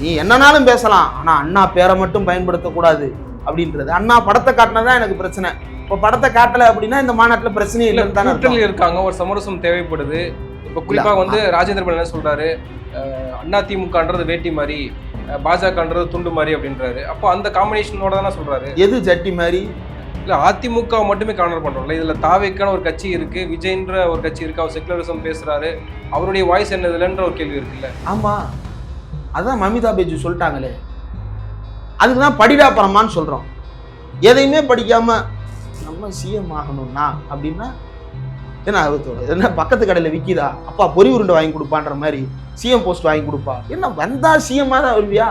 நீ என்னன்னாலும் பேசலாம், ஆனா அண்ணா பேரை மட்டும் பயன்படுத்தக்கூடாது அப்படின்றது. அண்ணா படத்தை காட்டினதான் எனக்கு பிரச்சனை. இப்போ படத்தை காட்டல அப்படின்னா இந்த மாநாட்டில் பிரச்சனையே இல்லைன்னு தானே கூட்டணியில் இருக்காங்க, ஒரு சமரசம் தேவைப்படுது. இப்போ குறிப்பாக வந்து ராஜேந்திர பாலாஜி என்ன சொல்றாரு, அண்ணா திமுகன்றது வேட்டி மாதிரி, பாஜகன்றது துண்டு மாதிரி அப்படின்றாரு. அப்போ அந்த காம்பினேஷனோட தானே சொல்றாரு. எது ஜட்டி மாதிரி? இல்லை, அதிமுக மட்டுமே கார்னர் பண்றோம்ல, இதுல தாவேக்கான ஒரு கட்சி இருக்கு, விஜய்ன்ற ஒரு கட்சி இருக்கு, அவர் செக்குலரிசம் பேசுறாரு, அவருடைய வாய்ஸ் என்னதுலன்ற ஒரு கேள்வி இருக்குல்ல. ஆமா, அதான் மமிதா பேஜி சொல்லிட்டாங்களே, அதுக்குதான் படிடா பரமான்னு சொல்றோம். எதையுமே படிக்காம நம்ம சிஎம் ஆகணும்னா அப்படின்னா என்ன பக்கத்து கடையில் விற்கிதா, அப்பா பொறி உருண்டை வாங்கி கொடுப்பான்ற மாதிரி சிஎம் போஸ்ட் வாங்கி கொடுப்பா, என்ன வந்தா சிஎம்மா தான் வருவியா?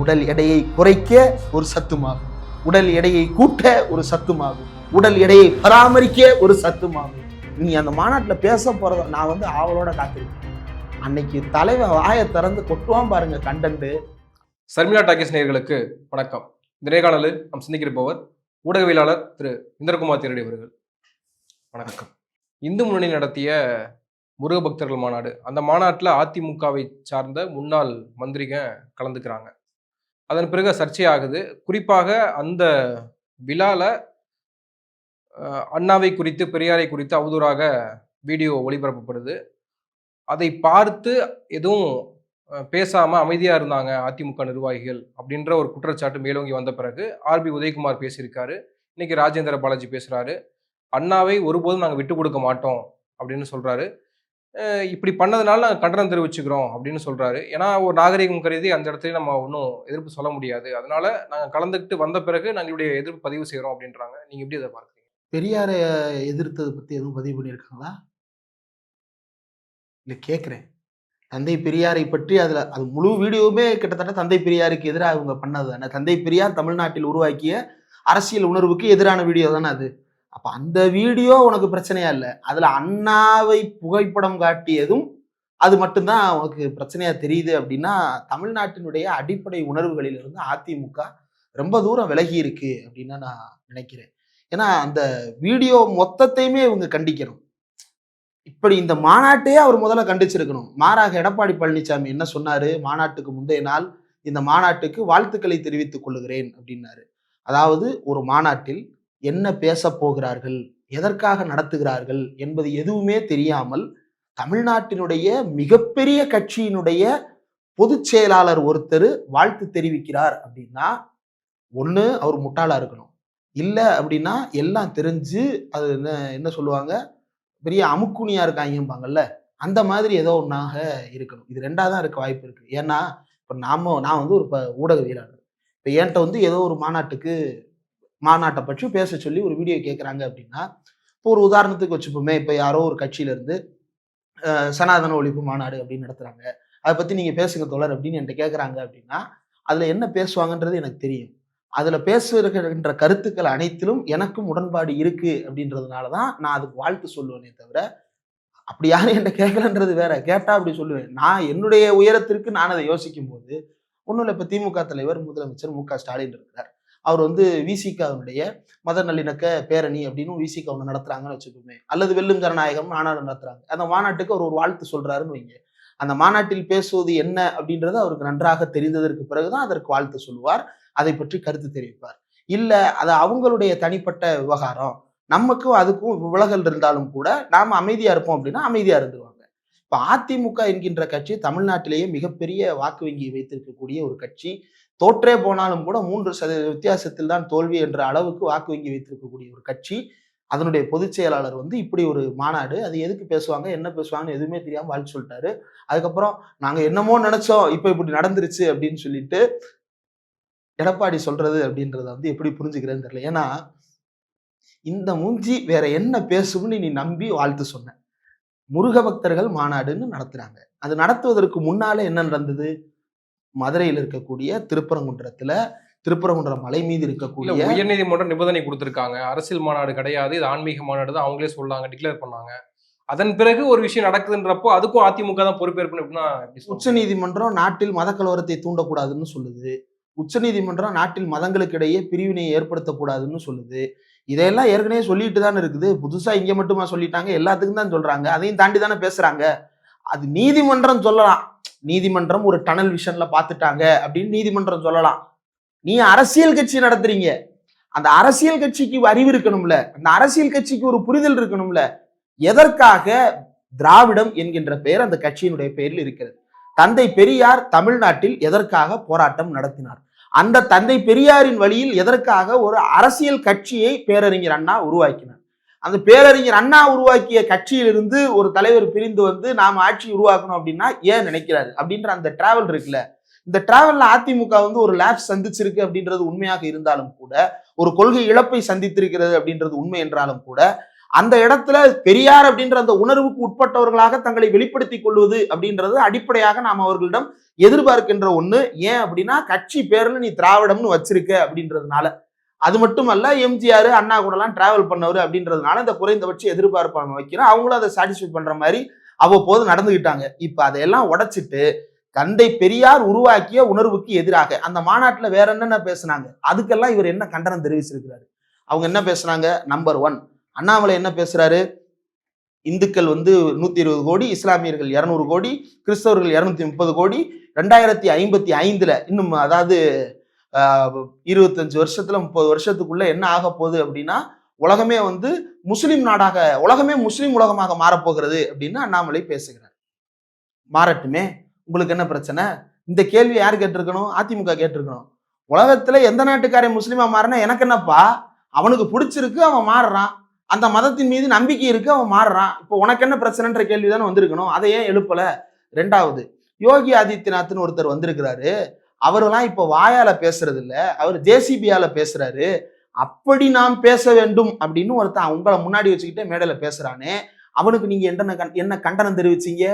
உடல் எடையை குறைக்க ஒரு சத்துமாகும், உடல் எடையை கூட்ட ஒரு சத்துமாகும், உடல் எடையை பராமரிக்க ஒரு சத்துமாகும். நீ அந்த மாநாட்டில் பேச போறத நான் வந்து ஆவலோட காத்திருக்கேன். அன்னைக்கு தலைவன் வாயை திறந்து கொட்டுவான் பாருங்க கண்டன்ட். சர்மிளா டாக்கீஸ் நேயர்களுக்கு வணக்கம். இந்த நேர்காணலில் நாம் சிந்திக்கிறப்பவர் ஊடகவியலாளர் திரு இந்திரகுமார் தேரடி அவர்கள். வணக்கம். இந்து முன்னணி நடத்திய முருக பக்தர்கள் மாநாடு, அந்த மாநாட்டில் அதிமுகவை சார்ந்த முன்னாள் மந்திரிங்க கலந்துக்கிறாங்க. அதன் பிறகு சர்ச்சை ஆகுது. குறிப்பாக அந்த விழால அண்ணாவை குறித்து, பெரியாரை குறித்து அவதூறாக வீடியோ ஒளிபரப்பப்படுது. அதை பார்த்து எதுவும் பேசாம அமைதியா இருந்தாங்க அதிமுக நிர்வாகிகள் அப்படின்ற ஒரு குற்றச்சாட்டு மேலோங்கி வந்த பிறகு ஆர்பி உதயகுமார் பேசியிருக்காரு. இன்னைக்கு ராஜேந்திர பாலாஜி பேசுறாரு. அண்ணாவை ஒருபோதும் நாங்கள் விட்டு கொடுக்க மாட்டோம் அப்படின்னு சொல்றாரு. இப்படி பண்ணதுனால நாங்கள் கண்டனம் தெரிவிச்சுக்கிறோம் அப்படின்னு சொல்றாரு. ஏன்னா ஒரு நாகரிகம் கருதி அந்த இடத்துல நம்ம ஒன்றும் எதிர்ப்பு சொல்ல முடியாது, அதனால நாங்கள் கலந்துக்கிட்டு வந்த பிறகு நாங்களுடைய எதிர்ப்பு பதிவு செய்கிறோம் அப்படின்றாங்க. நீங்க எப்படி அதை பார்க்குறீங்க? பெரியாரை எதிர்த்ததை பத்தி எதுவும் பதிவு பண்ணியிருக்காங்களா? இல்லை கேட்குறேன். தந்தை பெரியாரை பற்றி அது முழு வீடியோவுமே கிட்டத்தட்ட தந்தை பெரியாருக்கு எதிராக அவங்க பண்ணது தானே. தந்தை பெரியார் தமிழ்நாட்டில் உருவாக்கிய அரசியல் உணர்வுக்கு எதிரான வீடியோ தானே அது. அப்ப அந்த வீடியோ உனக்கு பிரச்சனையா இல்லை, அதுல அண்ணாவை புகைப்படம் காட்டியதும் அது மட்டும்தான் உனக்கு பிரச்சனையா தெரியுது அப்படின்னா, தமிழ்நாட்டினுடைய அடிப்படை உணர்வுகளிலிருந்து அதிமுக ரொம்ப தூரம் விலகி இருக்கு அப்படின்னு நான் நினைக்கிறேன். ஏன்னா அந்த வீடியோ மொத்தத்தையுமே இவங்க கண்டிக்கணும். இப்படி இந்த மாநாட்டையே அவர் முதல்ல கண்டிச்சிருக்கணும். மாறாக எடப்பாடி பழனிசாமி என்ன சொன்னாரு, மாநாட்டுக்கு முந்தைய நாள் இந்த மாநாட்டுக்கு வாழ்த்துக்களை தெரிவித்துக் கொள்ளுகிறேன் அப்படின்னாரு. அதாவது ஒரு மாநாட்டில் என்ன பேச போகிறார்கள், எதற்காக நடத்துகிறார்கள் என்பது எதுவுமே தெரியாமல் தமிழ்நாட்டினுடைய மிகப்பெரிய கட்சியினுடைய பொதுச் செயலாளர் ஒருத்தர் வாழ்த்து தெரிவிக்கிறார் அப்படின்னா, ஒண்ணு அவர் முட்டாளா இருக்கணும், இல்ல அப்படின்னா எல்லாம் தெரிஞ்சு அது என்ன சொல்லுவாங்க, பெரிய அமுக்குனியா இருக்காங்கம்பாங்கல்ல, அந்த மாதிரி ஏதோ ஒன்றாக இருக்கணும். இது ரெண்டாக தான் இருக்க வாய்ப்பு இருக்கு. ஏன்னா இப்போ நான் வந்து ஒரு ஊடகவியலாளர். இப்போ என்கிட்ட வந்து ஏதோ ஒரு மாநாட்டை பற்றி பேச சொல்லி ஒரு வீடியோ கேட்குறாங்க அப்படின்னா, இப்போ ஒரு உதாரணத்துக்கு வச்சுப்போமே, இப்போ யாரோ ஒரு கட்சியிலேருந்து சனாதன ஒழிப்பு மாநாடு அப்படின்னு நடத்துகிறாங்க, அதை பற்றி நீங்கள் பேசுங்க தோழர் அப்படின்னு என்கிட்ட கேட்குறாங்க அப்படின்னா, அதில் என்ன பேசுவாங்கன்றது எனக்கு தெரியும். அதில் பேசுகின்ற கருத்துக்கள் அனைத்திலும் எனக்கும் உடன்பாடு இருக்கு அப்படின்றதுனால தான் நான் அதுக்கு வாழ்த்து சொல்லுவேனே தவிர, அப்படி யாரும் என்கிட்ட கேட்கலன்றது வேற. கேட்டா அப்படி சொல்லுவேன். நான் என்னுடைய உயரத்திற்கு நான் அதை யோசிக்கும் போது ஒன்றும் இல்லை. இப்போ திமுக தலைவர் முதலமைச்சர் மு.க. ஸ்டாலின் இருக்கிறார். அவர் வந்து விசிகாவுடைய மத நல்லிணக்க பேரணி அப்படின்னு விசிகா ஒன்று நடத்துறாங்கன்னு வச்சுக்கோமே, அல்லது வெல்லும் ஜனநாயகம் மாநாடு நடத்துறாங்க. அந்த மாநாட்டுக்கு அவர் ஒரு வாழ்த்து சொல்றாருன்னு வைங்க. அந்த மாநாட்டில் பேசுவது என்ன அப்படின்றது அவருக்கு நன்றாக தெரிந்ததற்கு பிறகுதான் அதற்கு வாழ்த்து சொல்லுவார், அதை பற்றி கருத்து தெரிவிப்பார். இல்ல அது அவங்களுடைய தனிப்பட்ட விவகாரம், நமக்கும் அதுக்கும் விலகல் இருந்தாலும் கூட நாம அமைதியா இருப்போம் அப்படின்னா அமைதியா இருந்துருவாங்க. இப்ப அதிமுக என்கின்ற கட்சி தமிழ்நாட்டிலேயே மிகப்பெரிய வாக்கு வங்கியை வைத்திருக்கக்கூடிய ஒரு கட்சி. தோற்றே போனாலும் கூட 3% வித்தியாசத்தில் தான் தோல்வி என்ற அளவுக்கு வாக்கு வங்கி வைத்திருக்கக்கூடிய ஒரு கட்சி. அதனுடைய பொதுச் செயலாளர் வந்து இப்படி ஒரு மாநாடு, அது எதுக்கு பேசுவாங்க, என்ன பேசுவாங்கன்னு எதுவுமே தெரியாம வாழ்த்து சொல்லிட்டாரு. அதுக்கப்புறம் நாங்க என்னமோ நினைச்சோம், இப்ப இப்படி நடந்துருச்சு அப்படின்னு சொல்லிட்டு எடப்பாடி சொல்றது அப்படின்றத வந்து எப்படி புரிஞ்சுக்கிறேன்னு தெரியல. ஏன்னா இந்த மூஞ்சி வேற என்ன பேசும்னு நீ நம்பி வாழ்த்து சொன்ன. முருக பக்தர்கள் மாநாடுன்னு நடத்துறாங்க. அது நடத்துவதற்கு முன்னாலே என்ன நடந்தது? மதுரையில் இருக்கக்கூடிய திருப்பரங்குன்றம் மலை மீது இருக்கக்கூடிய உயர்நீதிமன்றம் நிபந்தனை கொடுத்திருக்காங்க, அரசியல் மாநாடு கிடையாது, இது ஆன்மீக மாநாடு தான், அவங்களே சொல்லாங்க, டிக்ளேர் பண்ணாங்க. அதன் பிறகு ஒரு விஷயம் நடக்குதுன்றப்போ அதுக்கும் அதிமுக தான் பொறுப்பேற்கணும். உச்ச நீதிமன்றம் நாட்டில் மத கலவரத்தை தூண்டக்கூடாதுன்னு சொல்லுது. உச்ச நீதிமன்றம் நாட்டில் மதங்களுக்கு இடையே பிரிவினையை ஏற்படுத்தக்கூடாதுன்னு சொல்லுது. இதையெல்லாம் ஏற்கனவே சொல்லிட்டு தானே இருக்குது. புதுசா இங்க மட்டுமா சொல்லிட்டாங்க? எல்லாத்துக்கும் தான் சொல்றாங்க. அதையும் தாண்டி தானே பேசுறாங்க. அது நீதிமன்றம் சொல்லலாம், நீதிமன்றம் ஒரு டனல் விஷன்ல பார்த்துட்டாங்க அப்படின்னு நீதிமன்றம் சொல்லலாம். நீ அரசியல் கட்சி நடத்துறீங்க, அந்த அரசியல் கட்சிக்கு அறிவு இருக்கணும்ல, அந்த அரசியல் கட்சிக்கு ஒரு புரிதல் இருக்கணும்ல. எதற்காக திராவிடம் என்கின்ற பெயர் அந்த கட்சியினுடைய பெயரில் இருக்கிறது? தந்தை பெரியார் தமிழ்நாட்டில் எதற்காக போராட்டம் நடத்தினார்? அந்த தந்தை பெரியாரின் வழியில் எதற்காக ஒரு அரசியல் கட்சியை பேரறிஞர் அண்ணா உருவாக்கினார்? அந்த பேரறிஞர் அண்ணா உருவாக்கிய கட்சியிலிருந்து ஒரு தலைவர் பிரிந்து வந்து நாம ஆட்சி உருவாக்கணும் அப்படின்னா ஏன் நினைக்கிறாரு அப்படின்ற அந்த டிராவல் இருக்குல்ல, இந்த டிராவல்ல அதிமுக வந்து ஒரு லேப்ஸ் சந்திச்சிருக்கு அப்படின்றது உண்மையாக இருந்தாலும் கூட, ஒரு கொள்கை இழப்பை சந்தித்திருக்கிறது அப்படின்றது உண்மை என்றாலும் கூட, அந்த இடத்துல பெரியார் அப்படின்ற அந்த உணர்வுக்கு உட்பட்டவர்களாக தங்களை வெளிப்படுத்திக் கொள்வது அப்படின்றது அடிப்படையாக நாம் அவர்களிடம் எதிர்பார்க்கின்ற ஒண்ணு. ஏன் அப்படின்னா கட்சி பேர்ல நீ திராவிடம்னு வச்சிருக்க அப்படின்றதுனால. அது மட்டுமல்ல, எம்ஜிஆர் அண்ணா கூட எல்லாம் டிராவல் பண்ணவர் அப்படின்றதுனால இந்த குறைந்தபட்ச எதிர்பார்ப்பு நம்ம வைக்கிறோம். அவங்களும் அதை சாட்டிஸ்ஃபை பண்ற மாதிரி அவ்வப்போது நடந்துகிட்டாங்க. இப்ப அதையெல்லாம் உடைச்சிட்டு தந்தை பெரியார் உருவாக்கிய உணர்வுக்கு எதிராக அந்த மாநாட்டுல வேற என்னென்ன பேசுனாங்க, அதுக்கெல்லாம் இவர் என்ன கண்டனம் தெரிவிச்சிருக்கிறாரு? அவங்க என்ன பேசுனாங்க? நம்பர் 1, அண்ணாமலை என்ன பேசுறாரு? இந்துக்கள் வந்து 120 கோடி, இஸ்லாமியர்கள் 200 கோடி, கிறிஸ்தவர்கள் 230 கோடி, 2055 இன்னும் அதாவது 25 வருஷத்துல 30 வருஷத்துக்குள்ள என்ன ஆக போகுது அப்படின்னா உலகமே வந்து முஸ்லிம் நாடாக, உலகமே முஸ்லிம் உலகமாக மாறப்போகிறது அப்படின்னு அண்ணாமலை பேசுகிறார். மாறட்டுமே, உங்களுக்கு என்ன பிரச்சனை? இந்த கேள்வி யார் கேட்டிருக்கணும்? அதிமுக கேட்டிருக்கணும். உலகத்துல எந்த நாட்டுக்காரன் முஸ்லீமா மாறினா எனக்கு என்னப்பா? அவனுக்கு பிடிச்சிருக்கு, அவன் மாறுறான். அந்த மதத்தின் மீது நம்பிக்கை இருக்கு, அவன் மாறுறான். இப்போ உனக்கு என்ன பிரச்சனைன்ற கேள்விதானே வந்திருக்கணும். அதை ஏன் எழுப்பல? 2வது, யோகி ஆதித்யநாத்னு ஒருத்தர் வந்திருக்கிறாரு. அவரெல்லாம் இப்ப வாயால பேசுறது இல்ல, அவர் ஜேசிபியால பேசுறாரு. அப்படி நாம் பேச வேண்டும் அப்படின்னு ஒருத்தன் உங்களை முன்னாடி வச்சுக்கிட்டே மேடையில பேசுறானே, அவனுக்கு நீங்க என்ன கண்டனம் தெரிவிச்சீங்க?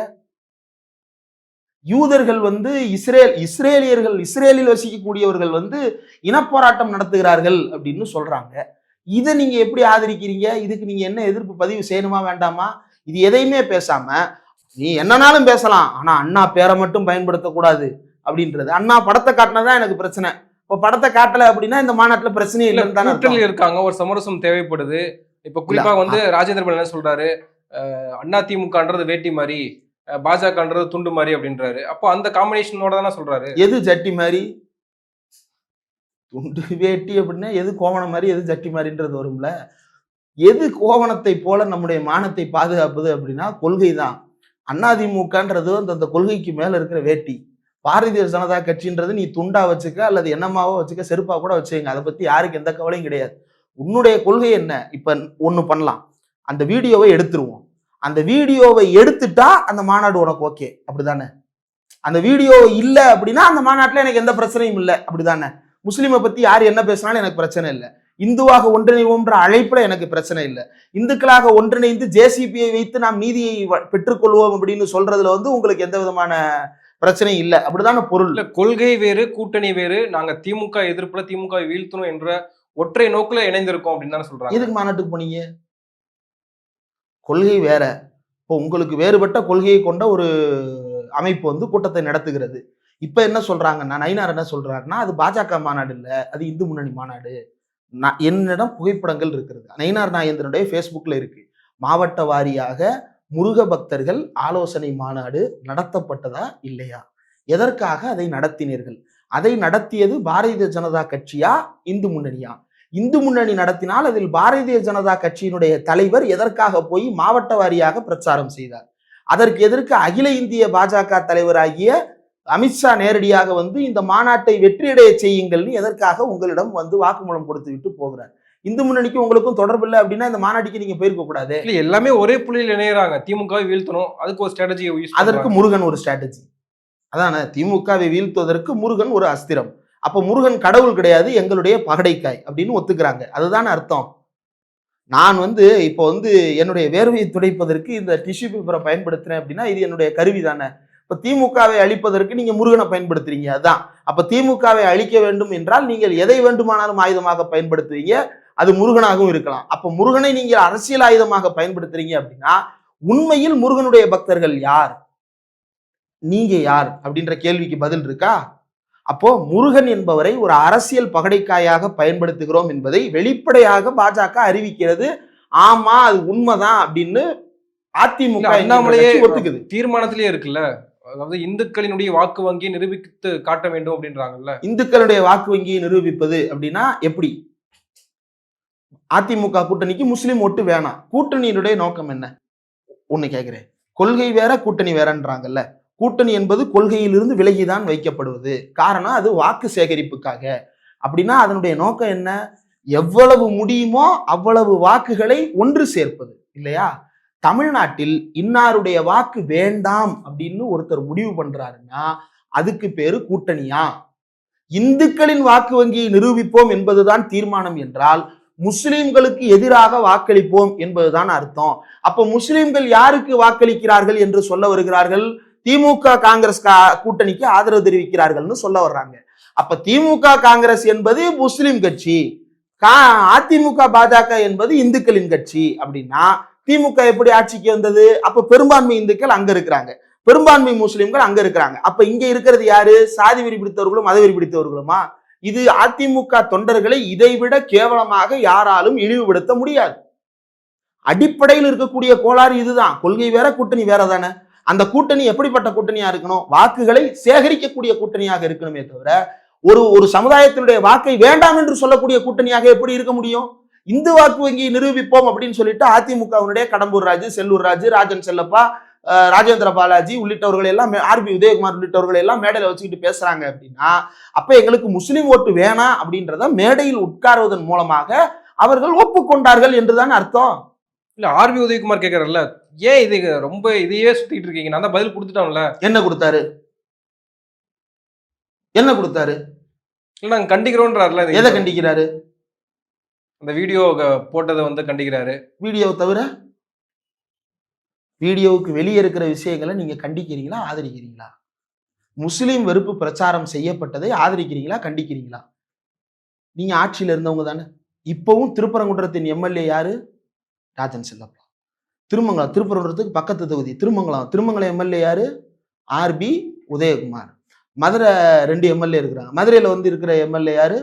யூதர்கள் வந்து இஸ்ரேலில் வசிக்கக்கூடியவர்கள் வந்து இனப்போராட்டம் நடத்துகிறார்கள் அப்படின்னு சொல்றாங்க. இதை நீங்க எப்படி ஆதரிக்கிறீங்க? இதுக்கு நீங்க என்ன எதிர்ப்பு பதிவு செய்யணுமா வேண்டாமா? இது எதையுமே பேசாம நீ என்னன்னாலும் பேசலாம், ஆனா அண்ணா பேரை மட்டும் பயன்படுத்தக்கூடாது அப்படின்றது. அண்ணா படத்தை காட்டினதான் எனக்கு பிரச்சனை. இப்ப படத்தை காட்டல அப்படின்னா இந்த மாநாட்டுல பிரச்சனையே இல்லைன்னு தானே இருக்காங்க. ஒரு சமரசம் தேவைப்படுது. இப்ப குறிப்பா வந்து ராஜேந்திர பாலாஜி என்ன சொல்றாரு, அதிமுகன்றது வேட்டி மாதிரி, பாஜகன்றது துண்டு மாதிரி அப்படின்றாரு. அப்போ அந்த காம்பினேஷனோட தானே சொல்றாரு. எது ஜட்டி மாதிரி? துண்டு வேட்டி அப்படின்னா எது கோவணம் மாதிரி, எது ஜட்டி மாதிரின்றது வரும்ல. எது கோவணத்தை போல நம்முடைய மானத்தை பாதுகாப்பது அப்படின்னா கொள்கை தான். அதிமுகன்றது அந்த கொள்கைக்கு மேல இருக்கிற வேட்டி. பாரதிய ஜனதா கட்சின்றது நீ துண்டா வச்சுக்க அல்லது என்னமாவோ வச்சுக்க, செருப்பா கூட வச்சுக்கங்க, அதை பத்தி யாருக்கு எந்த கவலையும் கிடையாது. உன்னுடைய கொள்கை என்ன? இப்ப ஒண்ணு பண்ணலாம், அந்த வீடியோவை எடுத்துருவோம். அந்த வீடியோவை எடுத்துட்டா அந்த மாநாடு உனக்கு ஓகே அப்படிதானே? அந்த வீடியோ இல்ல அப்படின்னா அந்த மாநாட்டுல எனக்கு எந்த பிரச்சனையும் இல்லை அப்படிதானே? முஸ்லீமை பத்தி யார் என்ன பேசினாலும் எனக்கு பிரச்சனை இல்லை. இந்துவாக ஒன்றிணைவோம்ன்ற அழைப்புல எனக்கு பிரச்சனை இல்லை. இந்துக்களாக ஒன்றிணைந்து ஜேசிபியை வைத்து நாம் நீதியை பெற்றுக்கொள்வோம் அப்படின்னு சொல்றதுல வந்து உங்களுக்கு எந்த விதமான பிரச்சனையும் இல்லை அப்படிதான பொருள். கொள்கை வேறு, கூட்டணி வேறு. நாங்க திமுக எதிர்ப்புல திமுக வீழ்த்தணும் என்ற ஒற்றை நோக்குல இணைந்திருக்கோம் அப்படின்னு தானே சொல்றாங்க. எதுக்கு மாநாட்டுக்கு போனீங்க? கொள்கை வேற. இப்போ உங்களுக்கு வேறுபட்ட கொள்கையை கொண்ட ஒரு அமைப்பு வந்து கூட்டத்தை நடத்துகிறது. இப்ப என்ன சொல்றாங்கன்னா, நயினார் என்ன சொல்றாருன்னா, அது பாஜக மாநாடு இல்ல, அது இந்து முன்னணி மாநாடு. என்னிடம் புகைப்படங்கள் இருக்கிறது. நயினார் நாகேந்திரனுடைய ஃபேஸ்புக்ல இருக்கு. மாவட்ட வாரியாக முருக பக்தர்கள் ஆலோசனை மாநாடு நடத்தப்பட்டதா இல்லையா? எதற்காக அதை நடத்தினீர்கள்? அதை நடத்தியது பாரதிய ஜனதா கட்சியா, இந்து முன்னணியா? இந்து முன்னணி நடத்தினால் அதில் பாரதிய ஜனதா கட்சியினுடைய தலைவர் எதற்காக போய் மாவட்ட வாரியாக பிரச்சாரம் செய்தார்? அதற்கு எதற்கு அகில இந்திய பாஜக தலைவராகிய அமித்ஷா நேரடியாக வந்து இந்த மாநாட்டை வெற்றியடைய செய்யுங்கள்னு எதற்காக உங்களிடம் வந்து வாக்குமூலம் கொடுத்து விட்டு போகிறார்? இந்து முன்னணிக்கு உங்களுக்கும் தொடர்பு இல்லை அப்படின்னா இந்த மாநாட்டுக்கு நீங்க போயிருக்க கூடாது. எல்லாமே ஒரே புள்ளியில் இணையறாங்க. திமுகவை வீழ்த்தணும், அதுக்கு ஒரு ஸ்ட்ராட்டஜி. அதற்கு முருகன் ஒரு ஸ்ட்ராட்டஜி. அதான திமுகவை வீழ்த்துவதற்கு முருகன் ஒரு அஸ்திரம். அப்ப முருகன் கடவுள் கிடையாது, எங்களுடைய பகடைக்காய் அப்படின்னு ஒத்துக்கிறாங்க. அதுதான் அர்த்தம். நான் வந்து இப்போ வந்து என்னுடைய வேர்வையை துடைப்பதற்கு இந்த டிஷ்யூ பேப்பரை பயன்படுத்துறேன் அப்படின்னா இது என்னுடைய கருவி தானே. இப்ப திமுகவை அழிப்பதற்கு நீங்க முருகனை பயன்படுத்துறீங்க. அதான் அப்ப திமுகவை அழிக்க வேண்டும் என்றால் நீங்கள் எதை வேண்டுமானாலும் ஆயுதமாக பயன்படுத்துவீங்க. அது முருகனாகவும் இருக்கலாம். அப்ப முருகனை நீங்க அரசியல் ஆயுதமாக பயன்படுத்துறீங்க அப்படின்னா உண்மையில் முருகனுடைய பக்தர்கள் யார், நீங்க யார் அப்படின்ற கேள்விக்கு பதில் இருக்கா? அப்போ முருகன் என்பவரை ஒரு அரசியல் பகடைக்காயாக பயன்படுத்துகிறோம் என்பதை வெளிப்படையாக பாஜக அறிவிக்கிறது. ஆமா, அது உண்மைதான் அப்படின்னு அதிமுக அண்ணாமலையே ஒத்துக்குது, தீர்மானத்திலேயே இருக்குல்ல. அதாவது இந்துக்களினுடைய வாக்கு வங்கியை நிரூபித்து காட்ட வேண்டும் அப்படின்றாங்கல்ல. இந்துக்களுடைய வாக்கு வங்கியை நிரூபிப்பது அப்படின்னா எப்படி? அதிமுக கூட்டணிக்கு முஸ்லீம் ஓட்டு வேணாம். கூட்டணியினுடைய நோக்கம் என்ன? ஒண்ணு கேட்கிறேன். கொள்கை வேற கூட்டணி வேறன்றாங்கல்ல. கூட்டணி என்பது கொள்கையிலிருந்து விலகிதான் வைக்கப்படுவது. காரணம் அது வாக்கு சேகரிப்புக்காக. அப்படின்னா அதனுடைய நோக்கம் என்ன? எவ்வளவு முடியுமோ அவ்வளவு வாக்குகளை ஒன்று சேர்ப்பது இல்லையா? தமிழ்நாட்டில் இன்னாருடைய வாக்கு வேண்டாம் அப்படின்னு ஒருத்தர் முடிவு பண்றாருன்னா அதுக்கு பேரு கூட்டணியா? இந்துக்களின் வாக்கு வங்கியை நிரூபிப்போம் என்பதுதான் தீர்மானம் என்றால் முஸ்லிம்களுக்கு எதிராக வாக்களிப்போம் என்பதுதான் அர்த்தம். அப்ப முஸ்லிம்கள் யாருக்கு வாக்களிக்கிறார்கள் என்று சொல்ல வருகிறார்கள்? திமுக காங்கிரஸ் கூட்டணிக்கு ஆதரவு தெரிவிக்கிறார்கள்னு சொல்ல வர்றாங்க. அப்ப திமுக காங்கிரஸ் என்பது முஸ்லிம் கட்சி, அதிமுக பாஜக என்பது இந்துக்களின் கட்சி. அப்படின்னா திமுக எப்படி ஆட்சிக்கு வந்தது? அப்ப பெரும்பான்மை இந்துக்கள் அங்க இருக்கிறாங்க, பெரும்பான்மை முஸ்லிம்கள் அங்க இருக்கிறாங்க. அப்ப இங்க இருக்கிறது யாரு? சாதி வெறி பிடித்தவர்களும் மத வெறி பிடித்தவர்களுமா? இது அதிமுக தொண்டர்களை இதைவிட கேவலமாக யாராலும் இழிவுபடுத்த முடியாது. அடிப்படையில் இருக்கக்கூடிய கோளாறு இதுதான். கொள்கை வேற கூட்டணி வேற தானே. அந்த கூட்டணி எப்படிப்பட்ட கூட்டணியா இருக்கணும்? வாக்குகளை சேகரிக்கக்கூடிய கூட்டணியாக இருக்கணுமே தவிர ஒரு சமுதாயத்தினுடைய வாக்கை வேண்டாம் என்று சொல்லக்கூடிய கூட்டணியாக எப்படி இருக்க முடியும்? இந்து வாக்கு வங்கி நிரூபிப்போம் அப்படின்னு சொல்லிட்டு அதிமுகவினுடைய கடம்பூர் ராஜு, செல்லூர் ராஜு, ராஜன் செல்லப்பா, ராஜேந்திர பாலாஜி உள்ளிட்டவர்கள் எல்லாம், ஆர்பி உதயகுமார் உள்ளிட்டவர்கள் எல்லாம் மேடையில வச்சுக்கிட்டு பேசுறாங்க அப்படின்னா அப்ப எங்களுக்கு முஸ்லிம் ஓட்டு வேணாம் அப்படின்றத மேடையில் உட்காருவதன் மூலமாக அவர்கள் ஒப்புக்கொண்டார்கள் என்றுதான் அர்த்தம். இல்ல ஆர்பி உதயகுமார் கேட்கறல்ல, ஏன் இது ரொம்ப இதையே சுத்திட்டு இருக்கீங்க? நான் தான் பதில் கொடுத்துட்டோம்ல. என்ன கொடுத்தாரு? என்ன கொடுத்தாரு? இல்ல நாங்க கண்டிக்கிறோம்ன்றாருல. எதை கண்டிக்கிறாரு? அந்த வீடியோ போட்டதை வந்து கண்டிக்கிறாரு. வீடியோவை தவிர வீடியோவுக்கு வெளியே இருக்கிற விஷயங்களை நீங்க கண்டிக்கிறீங்களா, ஆதரிக்கிறீங்களா? முஸ்லிம் வெறுப்பு பிரச்சாரம் செய்யப்பட்டதை ஆதரிக்கிறீங்களா, கண்டிக்கிறீங்களா? நீங்க ஆட்சியில இருந்தவங்க தானே. இப்பவும் திருப்பரங்குன்றத்தின் எம்எல்ஏ யாரு? ராஜன் செல்லப்பா. திருமங்கலம், திருப்பரங்குன்றத்துக்கு பக்கத்து தொகுதி திருமங்கலம் எம்எல்ஏ யாரு? ஆர்பி உதயகுமார். மதுரை 2 எம்எல்ஏ இருக்கிறாங்க. மதுரையில வந்து இருக்கிற எம்எல்ஏ யாரு?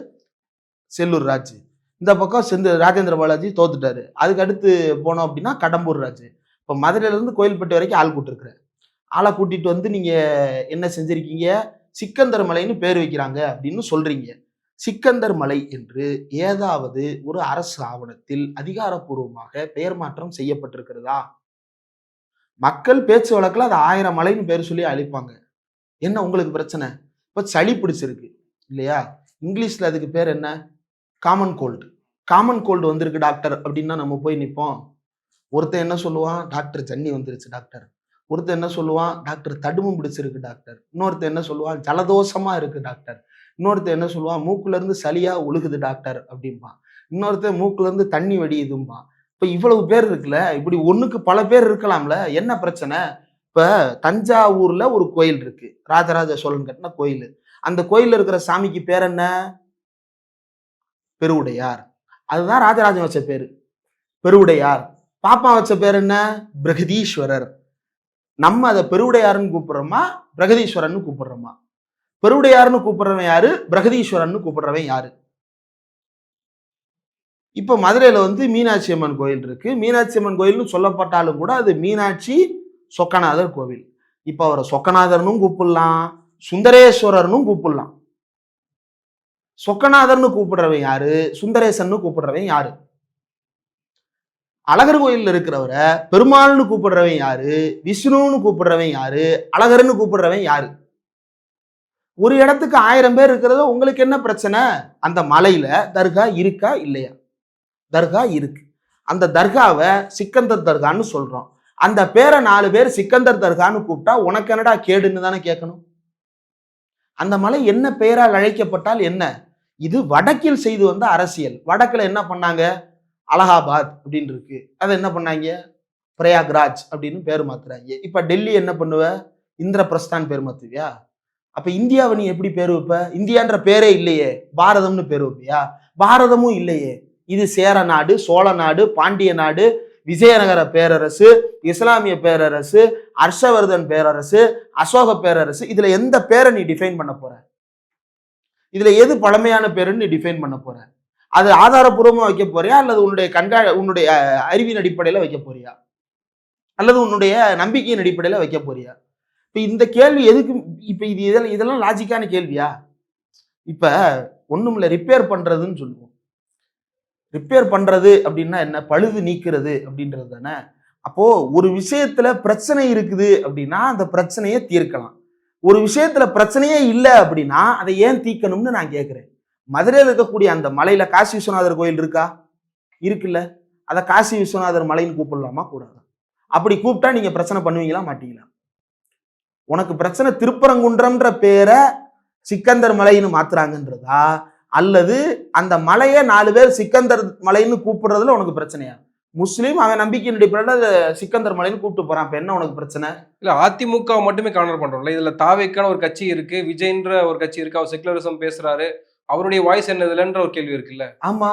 செல்லூர் ராஜு. இந்த பக்கம் ராஜேந்திர பாலாஜி தோத்துட்டாரு. அதுக்கு அடுத்து போனோம் அப்படின்னா கடம்பூர் ராஜு. இப்போ மதுரையில இருந்து கோயில்பட்டி வரைக்கும் ஆள் கூட்டிருக்கிற ஆளை கூட்டிட்டு வந்து நீங்க என்ன செஞ்சிருக்கீங்க? சிக்கந்தர் மலைன்னு பேர் வைக்கிறாங்க அப்படின்னு சொல்றீங்க. சிக்கந்தர் மலை என்று ஏதாவது ஒரு அரசு ஆவணத்தில் அதிகாரப்பூர்வமாக பெயர் மாற்றம் செய்யப்பட்டிருக்கிறதா? மக்கள் பேச்சு வழக்கில் அது 1000 மலைன்னு பேர் சொல்லி அழைப்பாங்க. என்ன உங்களுக்கு பிரச்சனை? இப்ப சளி பிடிச்சிருக்கு இல்லையா? இங்கிலீஷ்ல அதுக்கு பேர் என்ன? Common cold. காமன் கோல்டு வந்திருக்கு டாக்டர் அப்படின்னா நம்ம போய் நிற்போம். ஒருத்தன் என்ன சொல்லுவான்? டாக்டர் ஜன்னி வந்துருச்சு டாக்டர். ஒருத்தன் என்ன சொல்லுவான்? டாக்டர் தடுமம் பிடிச்சிருக்கு டாக்டர். இன்னொருத்தன் என்ன சொல்லுவான்? ஜலதோஷமா இருக்கு டாக்டர். இன்னொருத்தன் என்ன சொல்லுவான்? மூக்குல இருந்து சளியா ஒழுகுது டாக்டர் அப்படிம்பான். இன்னொருத்தன் மூக்குல இருந்து தண்ணி வடியுதும்பான். இப்ப இவ்வளவு பேர் இருக்குல்ல, இப்படி ஒண்ணுக்கு பல பேர் இருக்கலாம்ல, என்ன பிரச்சனை? இப்ப தஞ்சாவூர்ல ஒரு கோயில் இருக்கு, ராஜராஜ சோழன் கட்டின கோயில். அந்த கோயில்ல இருக்கிற சாமிக்கு பேர் என்ன? பெருவுடையார். அதுதான் ராஜராஜன் வச்ச பேரு, பெருவுடையார். பாப்பா வச்ச பேர் என்ன? பிரகதீஸ்வரர். நம்ம அதை பெருவுடையாருன்னு கூப்பிடுறோமா, பிரகதீஸ்வரன் கூப்பிடுறோமா? பெருவுடையாருன்னு கூப்பிடுறவன் யாரு? பிரகதீஸ்வரன் கூப்பிடுறவன் யாரு? இப்ப மதுரையில வந்து மீனாட்சி அம்மன் கோயில் இருக்கு. மீனாட்சி அம்மன் கோயில்னு சொல்லப்பட்டாலும் கூட அது மீனாட்சி சொக்கநாதர் கோவில். இப்ப அவரை சொக்கநாதர்னும் கூப்பிடலாம், சுந்தரேஸ்வரர்னு கூப்பிடலாம். சொக்கநாதர்னு கூப்பிடுறவன் யாரு? சுந்தரேசன் கூப்பிடுறவன் யாரு? அழகர் கோயில்ல இருக்கிறவரை பெருமாள்னு கூப்பிடுறவன் யாரு? விஷ்ணுன்னு கூப்பிடுறவன் யாரு? அழகர்னு கூப்பிடுறவன் யாரு? ஒரு இடத்துக்கு 1000 பேர் இருக்கிறது உங்களுக்கு என்ன பிரச்சனை? அந்த மலையில தர்கா இருக்கா இல்லையா? தர்கா இருக்கு. அந்த தர்காவை சிக்கந்தர் தர்கான்னு சொல்றோம். அந்த பேரை 4 பேர் சிக்கந்தர் தர்கான்னு கூப்பிட்டா உனக்கு என்னடா கேடுன்னு தானே கேட்கணும். அந்த மலை என்ன பெயரால் அழைக்கப்பட்டால் என்ன? இது வடக்கில் செய்து வந்த அரசியல். வடக்குல என்ன பண்ணாங்க? அலகாபாத் அப்படின்னு இருக்கு, அதை என்ன பண்ணாங்க? பிரயாக்ராஜ் அப்படின்னு பேர் மாத்துறாங்க. இப்ப டெல்லி என்ன பண்ணுவ? இந்திரபிரஸ்தான் பேர் மாத்துவியா? அப்ப இந்தியாவை நீ எப்படி பேர் வைப்ப? இந்தியான்ற பேரே இல்லையே, பாரதம்னு பேர் வைப்பியா? பாரதமும் இல்லையே. இது சேர நாடு, சோழ நாடு, பாண்டிய நாடு, விஜயநகர பேரரசு, இஸ்லாமிய பேரரசு, ஹர்ஷவர்தன் பேரரசு, அசோக பேரரசு. இதுல எந்த பேரை நீ டிஃபைன் பண்ண போற? இதுல எது பழமையான பேருன்னு நீ டிஃபைன் பண்ண போற? அது ஆதாரப்பூர்வமா வைக்க போறியா அல்லது உன்னுடைய அறிவின் அடிப்படையில வைக்க போறியா? அல்லது உன்னுடைய நம்பிக்கையின் அடிப்படையில வைக்க போறியா? இப்ப இந்த கேள்வி எதுக்கு? இப்ப இதெல்லாம் லாஜிக்கான கேள்வியா? இப்ப ஒண்ணுமில்ல, ரிப்பேர் பண்றதுன்னு சொல்லுவோம். ரிப்பேர் பண்றது அப்படின்னா என்ன? பழுது நீக்கிறது அப்படின்றது தானே. அப்போ ஒரு விஷயத்துல பிரச்சனை இருக்குது அப்படின்னா அந்த பிரச்சனையை தீர்க்கலாம். ஒரு விஷயத்துல பிரச்சனையே இல்லை அப்படின்னா அதை ஏன் தீர்க்கணும்னு நான் கேட்கிறேன். மதுரையில் இருக்கக்கூடிய அந்த மலையில காசி விஸ்வநாதர் கோயில் இருக்கா? இருக்குல்ல. அதை காசி விஸ்வநாதர் மலைன்னு கூப்பிடலாமா கூடாது? அப்படி கூப்பிட்டா நீங்க பிரச்சனை பண்ணுவீங்களா மாட்டீங்களா? உனக்கு பிரச்சனை திருப்பரங்குன்றம்ன்ற பேரை சிக்கந்தர் மலைன்னு மாத்துறாங்கன்றதா, அல்லது அந்த மலையை 4 பேர் சிக்கந்தர் மலைன்னு கூப்பிடுறதுல உனக்கு பிரச்சனையா? முஸ்லீம் அவன் நம்பிக்கையின் அடிப்படையில் சிக்கந்தர் மலைன்னு கூப்பிட்டு போறான். இப்ப என்ன உனக்கு பிரச்சனை? இல்ல அதிமுக மட்டுமே கார்னர் பண்றோம்ல. இதுல தாவேக்கான ஒரு கட்சி இருக்கு, விஜய்ன்ற ஒரு கட்சி இருக்கு, அவர் செகுலரிசம் பேசுறாரு, அவருடைய வாய்ஸ் என்னதுலன்ற ஒரு கேள்வி இருக்குல்ல. ஆமா,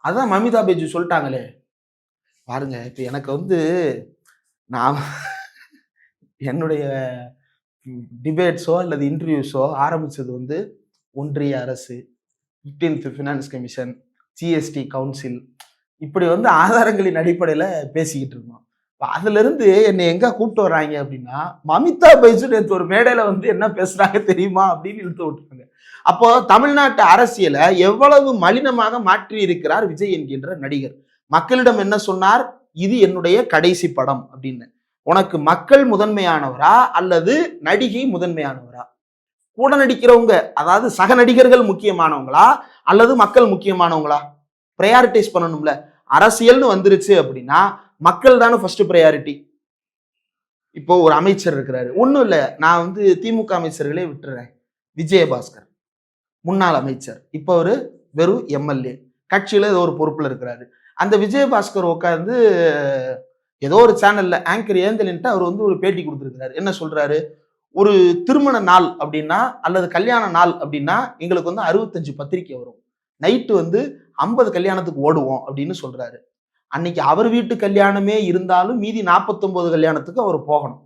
அதான் மமிதா பேஜி சொல்லிட்டாங்களே. பாருங்க, இப்ப எனக்கு நான் என்னுடைய டிபேட்ஸோ அல்லது இன்டர்வியூஸோ ஆரம்பிச்சது ஒன்றிய அரசு, 15th finance commission, GST council, இப்படி ஆதாரங்களின் அடிப்படையில பேசிக்கிட்டு இருக்கோம். அதுல இருந்து என்னை எங்க கூப்பிட்டு வர்றாங்க அப்படின்னா, மமிதா பைஜு நேற்று ஒரு மேடையில என்ன பேசுறாங்க தெரியுமா அப்படின்னு இழுத்து விட்டுருங்க. அப்போ தமிழ்நாட்டு அரசியலை எவ்வளவு மலினமாக மாற்றி இருக்கிறார் விஜய் என்கின்ற நடிகர். மக்களிடம் என்ன சொன்னார்? இது என்னுடைய கடைசி படம் அப்படின்னு. உனக்கு மக்கள் முதன்மையானவரா அல்லது நடிகை முதன்மையானவரா? கூட நடிக்கிறவங்க, அதாவது சக நடிகர்கள் முக்கியமானவங்களா அல்லது மக்கள் முக்கியமானவங்களா? ப்ரையாரிட்டைஸ் பண்ணணும்ல. அரசியல்னு வந்துருச்சு அப்படின்னா மக்கள் தானே ஃபர்ஸ்ட் ப்ரையாரிட்டி. இப்போ ஒரு அமைச்சர் இருக்கிறாரு, ஒன்றும் இல்லை, நான் திமுக அமைச்சர்களே விட்டுறேன். விஜயபாஸ்கர் முன்னாள் அமைச்சர், இப்போ ஒரு வெறும் எம்எல்ஏ, கட்சியில ஏதோ ஒரு பொறுப்புல இருக்கிறாரு. அந்த விஜயபாஸ்கர் உட்கார்ந்து ஏதோ ஒரு சேனல்ல ஆங்கர் ஏந்தலின்ட்டு அவர் ஒரு பேட்டி கொடுத்துருக்கிறாரு. என்ன சொல்றாரு? ஒரு திருமண நாள் அப்படின்னா அல்லது கல்யாண நாள் அப்படின்னா எங்களுக்கு 65 பத்திரிக்கை வரும், நைட்டு 50 கல்யாணத்துக்கு ஓடுவோம் அப்படின்னு சொல்றாரு. அன்னைக்கு அவர் வீட்டு கல்யாணமே இருந்தாலும் மீதி 49 கல்யாணத்துக்கு அவர் போகணும்.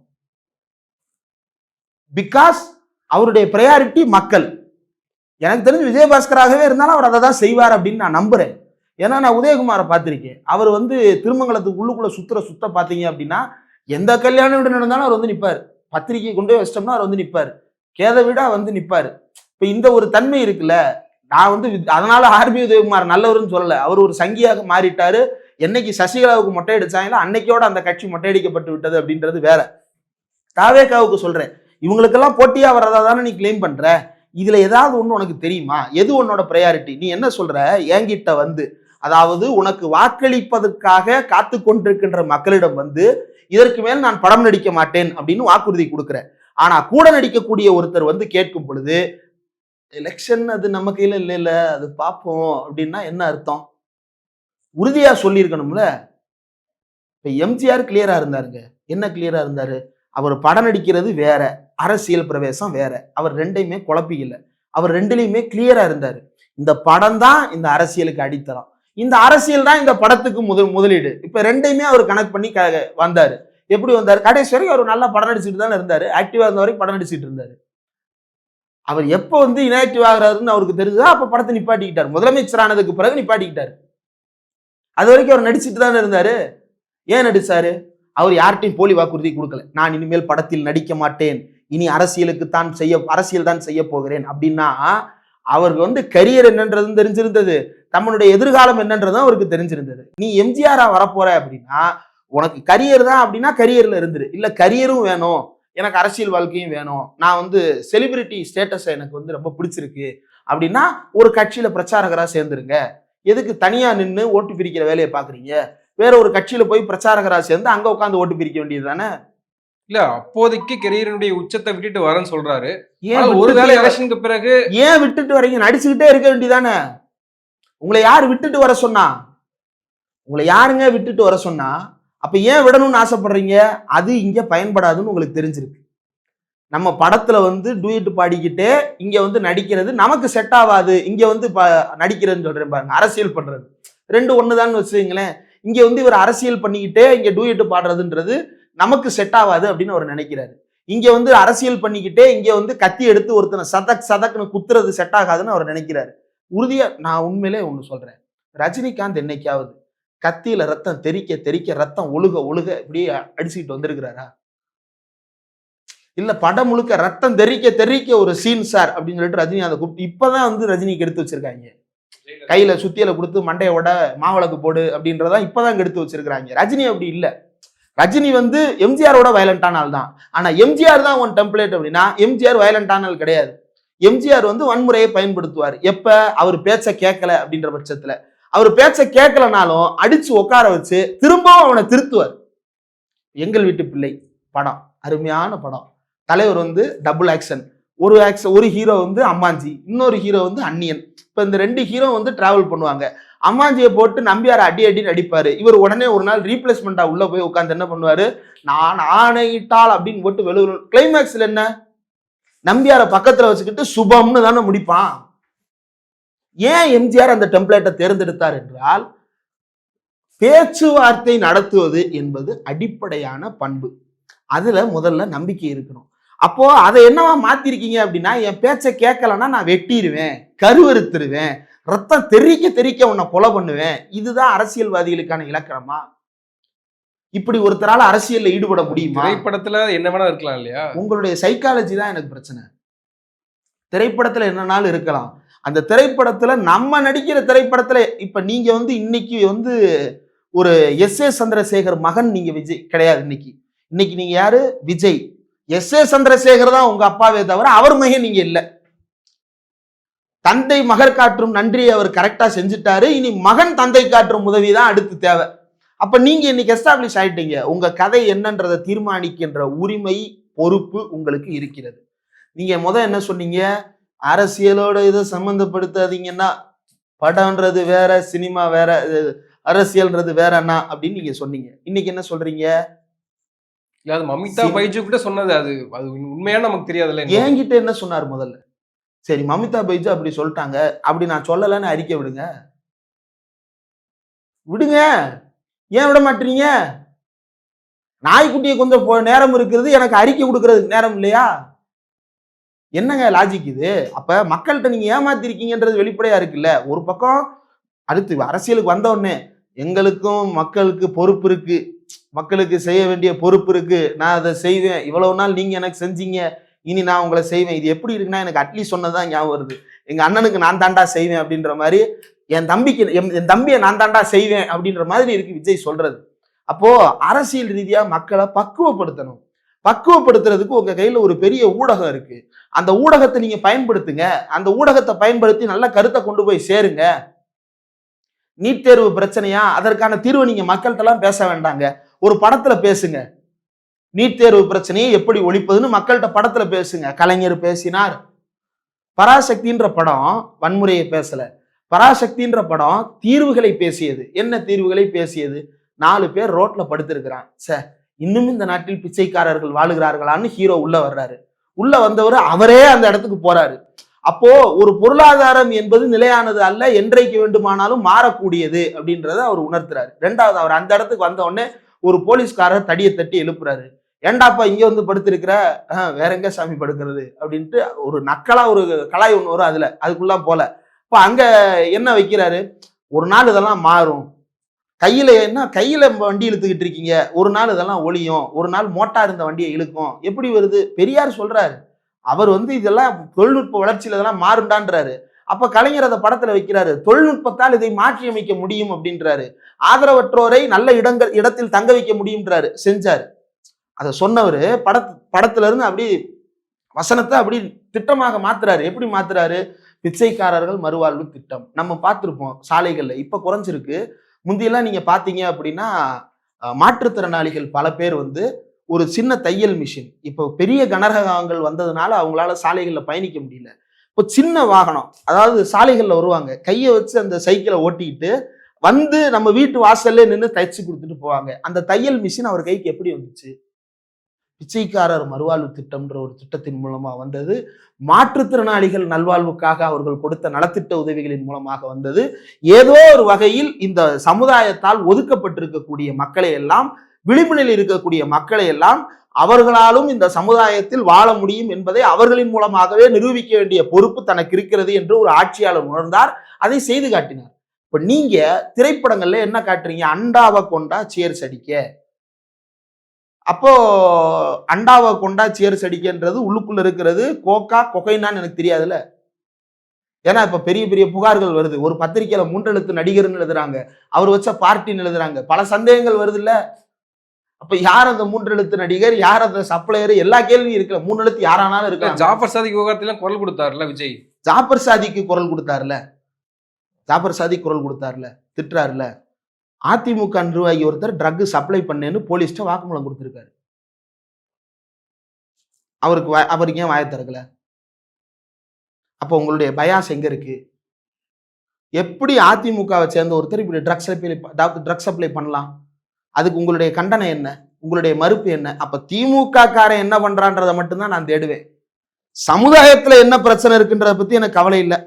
பிகாஸ் அவருடைய ப்ரையாரிட்டி மக்கள். எனக்கு தெரிஞ்சு விஜயபாஸ்கராகவே இருந்தாலும் அவர் அதை தான் செய்வார் அப்படின்னு நான் நம்புறேன். ஏன்னா நான் உதயகுமாரை பார்த்திருக்கேன். அவர் திருமங்கலத்துக்கு உள்ளுக்குள்ள சுத்த பார்த்தீங்க அப்படின்னா எந்த கல்யாணம் வீடு நடந்தாலும் அவர் நிற்பார். பத்திரிகை கொண்டு போய் வச்சிட்டோம்னா அவர் நிற்பார். கேத வீடா நிற்பார். இப்ப இந்த ஒரு தன்மை இருக்குல்ல. நான் அதனால ஆர்பி உதயகுமார் நல்லவர்னு சொல்லல. அவர் ஒரு சங்கியாக மாறிட்டாரு. என்னைக்கு சசிகலாவுக்கு மொட்டை அடிச்சாங்களோ அன்னைக்கோட அந்த கட்சி மொட்டையடிக்கப்பட்டு விட்டது அப்படின்றது வேற. தாவேகாவுக்கு சொல்றேன், இவங்களுக்கெல்லாம் போட்டியா வர்றதா தானே நீ கிளைம் பண்ற. இதுல ஏதாவது ஒண்ணு உனக்கு தெரியுமா? எது உன்னோட ப்ரையாரிட்டி? நீ என்ன சொல்ற? என்கிட்ட அதாவது உனக்கு வாக்களிப்பதற்காக காத்து கொண்டிருக்கின்ற மக்களிடம் இதற்கு மேல் நான் படம் நடிக்க மாட்டேன் அப்படின்னு வாக்குறுதி கொடுக்குற. ஆனா கூட நடிக்கக்கூடிய ஒருத்தர் கேட்கும் பொழுது எலெக்ஷன் அது நம்ம கையில இல்ல, அது பார்ப்போம் அப்படின்னா என்ன அர்த்தம்? உறுதியா சொல்லியிருக்கணும்ல. இப்ப எம்ஜிஆர் கிளியரா இருந்தாருங்க. என்ன கிளியரா இருந்தாரு? அவர் படம் நடிக்கிறது வேற, அரசியல் பிரவேசம் வேற. அவர் ரெண்டையுமே குழப்பிக்கல. அவர் ரெண்டுலையுமே கிளியரா இருந்தாரு. இந்த படம் தான் இந்த அரசியலுக்கு அடித்தளம், இந்த அரசியல் தான் இந்த படத்துக்கு முதலீடு. இப்ப ரெண்டையுமே அவர் கனெக்ட் பண்ணி வந்தாரு. எப்படி வந்தாரு? கடைசி வரைக்கும் அவர் நல்லா படம் நடிச்சுட்டு தானே இருந்தாரு. ஆக்டிவா இருந்த வரைக்கும் படம் நடிச்சுட்டு இருந்தாரு. அவர் எப்போ இன்ஆக்டிவ் ஆகிறாருன்னு அவருக்கு தெரிஞ்சதா அப்ப படத்தை நிப்பாட்டிக்கிட்டார். முதலமைச்சர் ஆனதுக்கு பிறகு நிப்பாட்டிக்கிட்டாரு. அது வரைக்கும் அவர் நடிச்சுட்டு தானே இருந்தாரு. ஏன் நடிச்சாரு? அவர் யார்கிட்டையும் போலி வாக்குறுதி கொடுக்கல. நான் இனிமேல் படத்தில் நடிக்க மாட்டேன், இனி அரசியல் தான் செய்ய போகிறேன் அப்படின்னா அவருக்கு கரியர் என்னன்றதும் தெரிஞ்சிருந்தது, தம்முடைய எதிர்காலம் என்னன்றதும் அவருக்கு தெரிஞ்சிருந்தது. நீ எம்ஜிஆரா வரப்போற அப்படின்னா உனக்கு கரியர் தான் அப்படின்னா கரியர்ல இருந்துரு. இல்ல கரியரும் வேணும், எனக்கு அரசியல் வாழ்க்கையும் வேணும், நான் செலிபிரிட்டி ஸ்டேட்டஸ் எனக்கு ரொம்ப பிடிச்சிருக்கு அப்படின்னா ஒரு கட்சியில பிரச்சாரகரா சேர்ந்துருங்க. எதுக்கு தனியா நின்று ஓட்டு பிரிக்கிற வேலையை பாக்குறீங்க? வேற ஒரு கட்சியில போய் பிரச்சாரகரா சேர்ந்து அங்க உட்காந்து ஓட்டு பிரிக்க வேண்டியது தானே. இல்ல அப்போதைக்கு கெரியருடைய உச்சத்தை விட்டுட்டு வரேன்னு சொல்றாரு. ஒருவேளை எலெக்ஷனுக்கு பிறகு ஏன் விட்டுட்டு வரீங்க? நடிச்சுக்கிட்டே இருக்க வேண்டியதானே. உங்களை யார் விட்டுட்டு வர சொன்னா? உங்களை யாருங்க விட்டுட்டு வர சொன்னா? அப்ப ஏன் விடணும்னு ஆசைப்படுறீங்க? அது இங்க பயன்படாதுன்னு உங்களுக்கு தெரிஞ்சிருக்கு. நம்ம படத்துல டூயட் பாடிக்கிட்டே இங்க நடிக்கிறது நமக்கு செட் ஆகாது. இங்க நடிக்கிறதுன்னு சொல்றேன் பாருங்க, அரசியல் பண்றது ரெண்டு ஒண்ணுதான்னு வச்சுங்களேன். இங்க இவர் அரசியல் பண்ணிக்கிட்டே இங்க டூயட் பாடுறதுன்றது நமக்கு செட் ஆகாது அப்படின்னு அவர் நினைக்கிறாரு. இங்க அரசியல் பண்ணிக்கிட்டே இங்க கத்தி எடுத்து ஒருத்தனை சதக்குன்னு குத்துறது செட் ஆகாதுன்னு அவர் நினைக்கிறாரு. உறுதியா நான் உண்மையிலே ஒண்ணு சொல்றேன், ரஜினிகாந்த் என்னைக்காவது கத்தியில ரத்தம் தெறிக்க தெறிக்க ரத்தம் ஒழுக ஒழுக இப்படியே அடிச்சுக்கிட்டு வந்திருக்கிறாரா? இல்ல படம் முழுக்க ரத்தம் தெறிக்க தெறிக்க ஒரு சீன் சார் அப்படின்னு சொல்லிட்டு ரஜினி அதை கூப்பிட்டு இப்பதான் வந்து ரஜினிக்கு எடுத்து வச்சிருக்காங்க. கையில சுத்தியில கொடுத்து மண்டையோட மாவிளக்கு போடு அப்படின்றதா இப்பதான் எடுத்து வச்சிருக்காங்க. ரஜினி அப்படி இல்ல. ரஜினி வந்து எம்ஜிஆரோட வயலண்டான ஆள் தான். ஆனா எம்ஜிஆர் தான் ஒன் டெம்ப்ளேட் அப்படின்னா எம்ஜிஆர் வயலண்டான ஆள் கிடையாது. எம்ஜிஆர் வந்து வன்முறையை பயன்படுத்துவார். எப்ப அவர் பேச்ச கேட்கல அப்படின்ற பட்சத்துல, அவர் பேச்ச கேட்கலனாலும் அடிச்சு உட்கார வச்சு திரும்பவும் அவனை திருத்துவார். எங்கள் வீட்டு பிள்ளை படம் அருமையான படம். தலைவர் வந்து டபுள் ஆக்ஷன். ஒரு ஹீரோ வந்து அம்மாஞ்சி, இன்னொரு ஹீரோ வந்து அந்நியன். இப்ப இந்த 2 ஹீரோ வந்து டிராவல் பண்ணுவாங்க. அம்மாஞ்சியை போட்டு நம்பியார அடி அடின்னு அடிப்பாரு. இவர் உடனே ஒரு நாள் ரீப்ளேஸ்மெண்டா உள்ள போய் உட்காந்து என்ன பண்ணுவாரு, நான் ஆணையிட்டால் அப்படின்னு போட்டு வெளுவல். கிளைமேக்ஸ்ல என்ன, நம்பியார பக்கத்துல வச்சுக்கிட்டு சுபம்னு தானே முடிப்பான். ஏன் எம்ஜிஆர் அந்த டெம்ப்ளேட்டை தேர்ந்தெடுத்தார் என்றால், பேச்சுவார்த்தை நடத்துவது என்பது அடிப்படையான பண்பு. அதுல முதல்ல நம்பிக்கை இருக்கணும். அப்போ அதை என்னவா மாத்திருக்கீங்க அப்படின்னா, என் பேச்சை கேட்கலன்னா நான் வெட்டிடுவேன், கருவறுத்துருவேன், ரத்தம் தெறிக்க தெறிக்க உன்னை கொலை பண்ணுவேன். இதுதான் அரசியல்வாதிகளுக்கான இலக்கணமா? இப்படி ஒருத்தரால அரசியல்ல ஈடுபட முடியுமா? திரைப்படத்துல என்ன வேணா இருக்கலாம் இல்லையா? உங்களுடைய சைக்காலஜி தான் எனக்கு பிரச்சனை. திரைப்படத்துல என்னன்னாலும் இருக்கலாம். அந்த திரைப்படத்துல நம்ம நடிக்கிற திரைப்படத்துல இப்ப நீங்க வந்து இன்னைக்கு வந்து ஒரு எஸ்.ஏ. சந்திரசேகர் மகன் நீங்க விஜய் கிடையாது. இன்னைக்கு நீங்க யாரு? விஜய். எஸ்.ஏ. சந்திரசேகர் தான் உங்க அப்பாவே தவிர அவர் மகன் நீங்க இல்ல. தந்தை மகர் காற்றும் நன்றியை அவர் கரெக்டா செஞ்சுட்டாரு. இனி மகன் தந்தை காற்றும் உதவி தான் அடுத்து தேவை. அப்ப நீங்க இன்னைக்கு எஸ்டாப்ளிஷ் ஆயிட்டீங்க. உங்க கதை என்னன்றதை தீர்மானிக்கின்ற உரிமை, பொறுப்பு உங்களுக்கு இருக்கிறது. நீங்க என்ன சொன்னீங்க, அரசியலோட இதை சம்பந்தப்படுத்தாதீங்கன்னா, படம்ன்றது வேற, சினிமா வேற, அரசியல்ன்றது வேறன்னா அப்படின்னு நீங்க சொன்னீங்க. இன்னைக்கு என்ன சொல்றீங்க? அது மமிதா பைஜு கிட்ட சொன்னது. அது உண்மையான நமக்கு தெரியாதுல்ல. என்கிட்ட என்ன சொன்னார் முதல்ல? சரி, மமிதா பைஜு அப்படி சொல்லிட்டாங்க, அப்படி நான் சொல்லலன்னு அறிக்கை விடுங்க. ஏன் விட மாட்டீங்க? நாய்க்குட்டியை கொஞ்சம் நேரம் இருக்கிறது, எனக்கு அறிக்கை கொடுக்கறதுக்கு நேரம் இல்லையா? என்னங்க லாஜிக் இது? அப்ப மக்கள்கிட்ட நீங்க ஏமாத்திருக்கீங்கன்றது வெளிப்படையா இருக்குல்ல. ஒரு பக்கம் அடுத்து அரசியலுக்கு வந்த உடனே எங்களுக்கும் மக்களுக்கு பொறுப்பு இருக்கு, மக்களுக்கு செய்ய வேண்டிய பொறுப்பு இருக்கு, நான் அதை செய்வேன், இவ்வளவு நாள் நீங்க எனக்கு செஞ்சீங்க, இனி நான் உங்களை செய்வேன். இது எப்படி இருக்குன்னா, எனக்கு அட்லீஸ்ட் சொன்னதான் ஞாபகம் வருது. எங்க அண்ணனுக்கு நான் தாண்டா செய்வேன் அப்படின்ற மாதிரி, என் தம்பியை நான் தாண்டா செய்வேன் அப்படின்ற மாதிரி இருக்கு விஜய் சொல்றது. அப்போ அரசியல் ரீதியா மக்களை பக்குவப்படுத்தணும். பக்குவப்படுத்துறதுக்கு உங்க கையில ஒரு பெரிய ஊடகம் இருக்கு. அந்த ஊடகத்தை நீங்க பயன்படுத்துங்க. அந்த ஊடகத்தை பயன்படுத்தி நல்ல கருத்தை கொண்டு போய் சேருங்க. நீட் தேர்வு பிரச்சனையா, அதற்கான தீர்வு நீங்க மக்கள்கிட்ட எல்லாம் பேச வேண்டாங்க, ஒரு படத்துல பேசுங்க. நீட் தேர்வு பிரச்சனையை எப்படி ஒழிப்பதுன்னு மக்கள்கிட்ட படத்துல பேசுங்க. கலைஞர் பேசினார். பராசக்தின்ற படம் வன்முறையை பேசல. பராசக்தின்ற படம் தீர்வுகளை பேசியது. என்ன தீர்வுகளை பேசியது? 4 பேர் ரோட்ல படுத்திருக்கிறான். இன்னும் இந்த நாட்டில் பிச்சைக்காரர்கள் வாழுகிறார்களான்னு ஹீரோ உள்ள வர்றாரு. உள்ள வந்தவர் அவரே அந்த இடத்துக்கு போறாரு. அப்போ ஒரு பொருளாதாரம் என்பது நிலையானது அல்ல, என்றைக்கு வேண்டுமானாலும் மாறக்கூடியது அப்படின்றத அவர் உணர்த்துறாரு. 2வது, அவர் அந்த இடத்துக்கு வந்த உடனே ஒரு போலீஸ்காரர் தடியை தட்டி எழுப்புறாரு. ஏண்டாப்பா இங்க வந்து படுத்திருக்கிற? வேற எங்க சாமி படுக்கிறது அப்படின்ட்டு ஒரு நக்கலா ஒரு கலாய் ஒண்ணு வரும். அதுக்குள்ள போல இப்ப அங்க என்ன வைக்கிறாரு, ஒரு நாள் இதெல்லாம் மாறும், கையில வண்டி இழுத்துக்கிட்டு இருக்கீங்க, ஒரு நாள் இதெல்லாம் ஒளியும், ஒரு நாள் மோட்டார் இந்த வண்டியை இழுக்கும். எப்படி வருது? பெரியார் சொல்றாரு. அவர் வந்து இதெல்லாம் தொழில்நுட்ப வளர்ச்சியில இதெல்லாம் மாறுண்டான்றாரு. அப்ப கலைஞர் அதை படத்துல வைக்கிறாரு. தொழில்நுட்பத்தால் இதை மாற்றி அமைக்க முடியும் அப்படின்றாரு. ஆதரவற்றோரை நல்ல இடத்தில் தங்க வைக்க முடியும்ன்றாரு. செஞ்சாரு. அதை சொன்னவரு படத்துல இருந்து அப்படி வசனத்தை அப்படி திட்டமாக மாத்துறாரு. எப்படி மாத்துறாரு? பிச்சைக்காரர்கள் மறுவாழ்வு திட்டம் நம்ம பார்த்திருப்போம் சாலைகள்ல. இப்ப குறைஞ்சிருக்கு. முந்தியெல்லாம் நீங்க பாத்தீங்க அப்படின்னா மாற்றுத்திறனாளிகள் பல பேர் வந்து ஒரு சின்ன தையல் மிஷின், இப்போ பெரிய கனரகங்கள் வந்ததுனால அவங்களால சாலைகள்ல பயணிக்க முடியல. இப்போ சின்ன வாகனம், அதாவது சாலைகள்ல வருவாங்க, கையை வச்சு அந்த சைக்கிளை ஓட்டிக்கிட்டு வந்து நம்ம வீட்டு வாசல்ல நின்று தைச்சு கொடுத்துட்டு போவாங்க. அந்த தையல் மிஷின் அவர் கைக்கு எப்படி வந்துச்சு? பிச்சைக்காரர் மறுவாழ்வு திட்டம்ன்ற ஒரு திட்டத்தின் மூலமா வந்தது. மாற்றுத்திறனாளிகள் நல்வாழ்வுக்காக அவர்கள் கொடுத்த நலத்திட்ட உதவிகளின் மூலமாக வந்தது. ஏதோ ஒரு வகையில் இந்த சமுதாயத்தால் ஒதுக்கப்பட்டிருக்கக்கூடிய மக்களை எல்லாம், விளிம்புநிலையில் இருக்கக்கூடிய மக்களை எல்லாம் அவர்களாலும் இந்த சமுதாயத்தில் வாழ முடியும் என்பதை அவர்களின் மூலமாகவே நிரூபிக்க வேண்டிய பொறுப்பு தனக்கு இருக்கிறது என்று ஒரு ஆட்சியாளர் உணர்ந்தார். அதை செய்து காட்டினார். இப்ப நீங்க திரைப்படங்கள்ல என்ன காட்டுறீங்க? அண்டாவை கொண்டா சேர்ஸ் அடிக்க. அப்போ அண்டாவை கொண்டா சேர்ஸ் அடிக்கன்றது உள்ளுக்குள்ள இருக்கிறது கோக்கா கொகைனான்னு எனக்கு தெரியாதுல்ல. ஏன்னா இப்ப பெரிய பெரிய புகார்கள் வருது. ஒரு பத்திரிகையில 3 எழுத்து நடிகர்னு எழுதுறாங்க, அவர் வச்ச பார்ட்டின்னு எழுதுறாங்க, பல சந்தேகங்கள் வருது இல்ல. அப்ப யார் அந்த 3 எழுத்து நடிகர், யார் அந்த சப்ளையர், எல்லா கேள்வியும் இருக்குல்ல. 3 எழுத்து யாரானாலும் இருக்கலாம். ஜாஃபர் சாதிக் விவகாரத்திலாம் குரல் கொடுத்தாருல விஜய். ஜாபர் சாதிக்கு குரல் கொடுத்தாருல, ஜாபர் சாதிக் குரல் கொடுத்தாருல, திட்டுறாருல. அதிமுக நிர்வாகி ஒருத்தர் ட்ரக் சப்ளை பண்ணேன்னு போலீஸ்ட்ட வாக்குமூலம் கொடுத்திருக்காரு. அவருக்கு ஏன் வாயை திறக்கல? அப்ப உங்களுடைய பயாஸ் எங்க இருக்கு? எப்படி அதிமுகவை சேர்ந்த ஒருத்தர் இப்படி ட்ரக்ஸ் சப்ளை பண்ணலாம்? அதுக்கு உங்களுடைய கண்டனம் என்ன? உங்களுடைய மறுப்பு என்ன? அப்ப திமுக காரன் என்ன பண்றான்றதை மட்டும்தான் நான் தேடுவேன். சமுதாயத்துல என்ன பிரச்சனை இருக்குன்றத பத்தி எனக்கு கவலை இல்லை.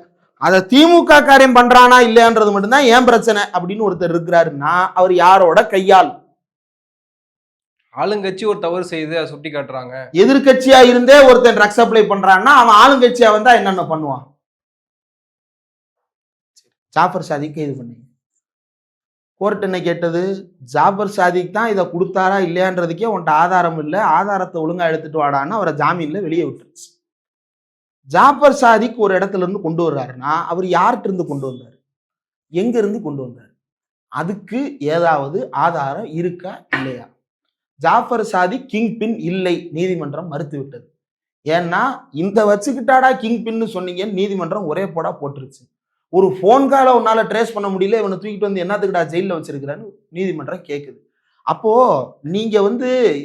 அதை திமுக காரியம் பண்றானா இல்லையான்றது மட்டும்தான் ஏன் பிரச்சனை அப்படின்னு ஒருத்தர் இருக்கிறாருன்னா அவர் யாரோட கையால்? ஆளுங்கட்சி ஒரு தவறு செய்து அதை சுட்டி காட்டுறாங்க. எதிர்கட்சியா இருந்தே ஒருத்தன் ட்ரக்ஸ் சப்ளை பண்றான்னா அவன் ஆளுங்கட்சியா வந்தா என்னென்ன பண்ணுவான்? ஜாஃபர் சாதிக் இது பண்ணீங்க. கோர்ட் என்ன கேட்டது? ஜாஃபர் சாதிக் தான் இதை கொடுத்தாரா இல்லையான்றதுக்கே உன்ட்ட ஆதாரம் இல்லை, ஆதாரத்தை ஒழுங்கா எடுத்துட்டு வாடான்னு அவரை ஜாமீன்ல வெளியே விட்டுருச்சு. ஜாஃபர் சாதிக் ஒரு இடத்துல இருந்து கொண்டு வர்றாருன்னா அவர் யார்கிட்ட இருந்து கொண்டு வந்தார்? எங்க இருந்து கொண்டு வந்தார்? அதுக்கு ஏதாவது ஆதாரம் இருக்கா இல்லையா? ஜாஃபர் சாதிக் கிங் பின் இல்லை, நீதிமன்றம் மறுத்து விட்டது. ஏன்னா இந்த வச்சுக்கிட்டாடா கிங் பின்னு சொன்னீங்கன்னு நீதிமன்றம் ஒரே போடா போட்டுருச்சு. ஒரு போன் காலை உன்னால ட்ரேஸ் பண்ண முடியல, இவனை தூக்கிட்டு வந்து என்னத்துக்கிட்டா ஜெயில வச்சிருக்கிறான்னு நீதிமன்றம் கேட்குது. அப்போ நீங்க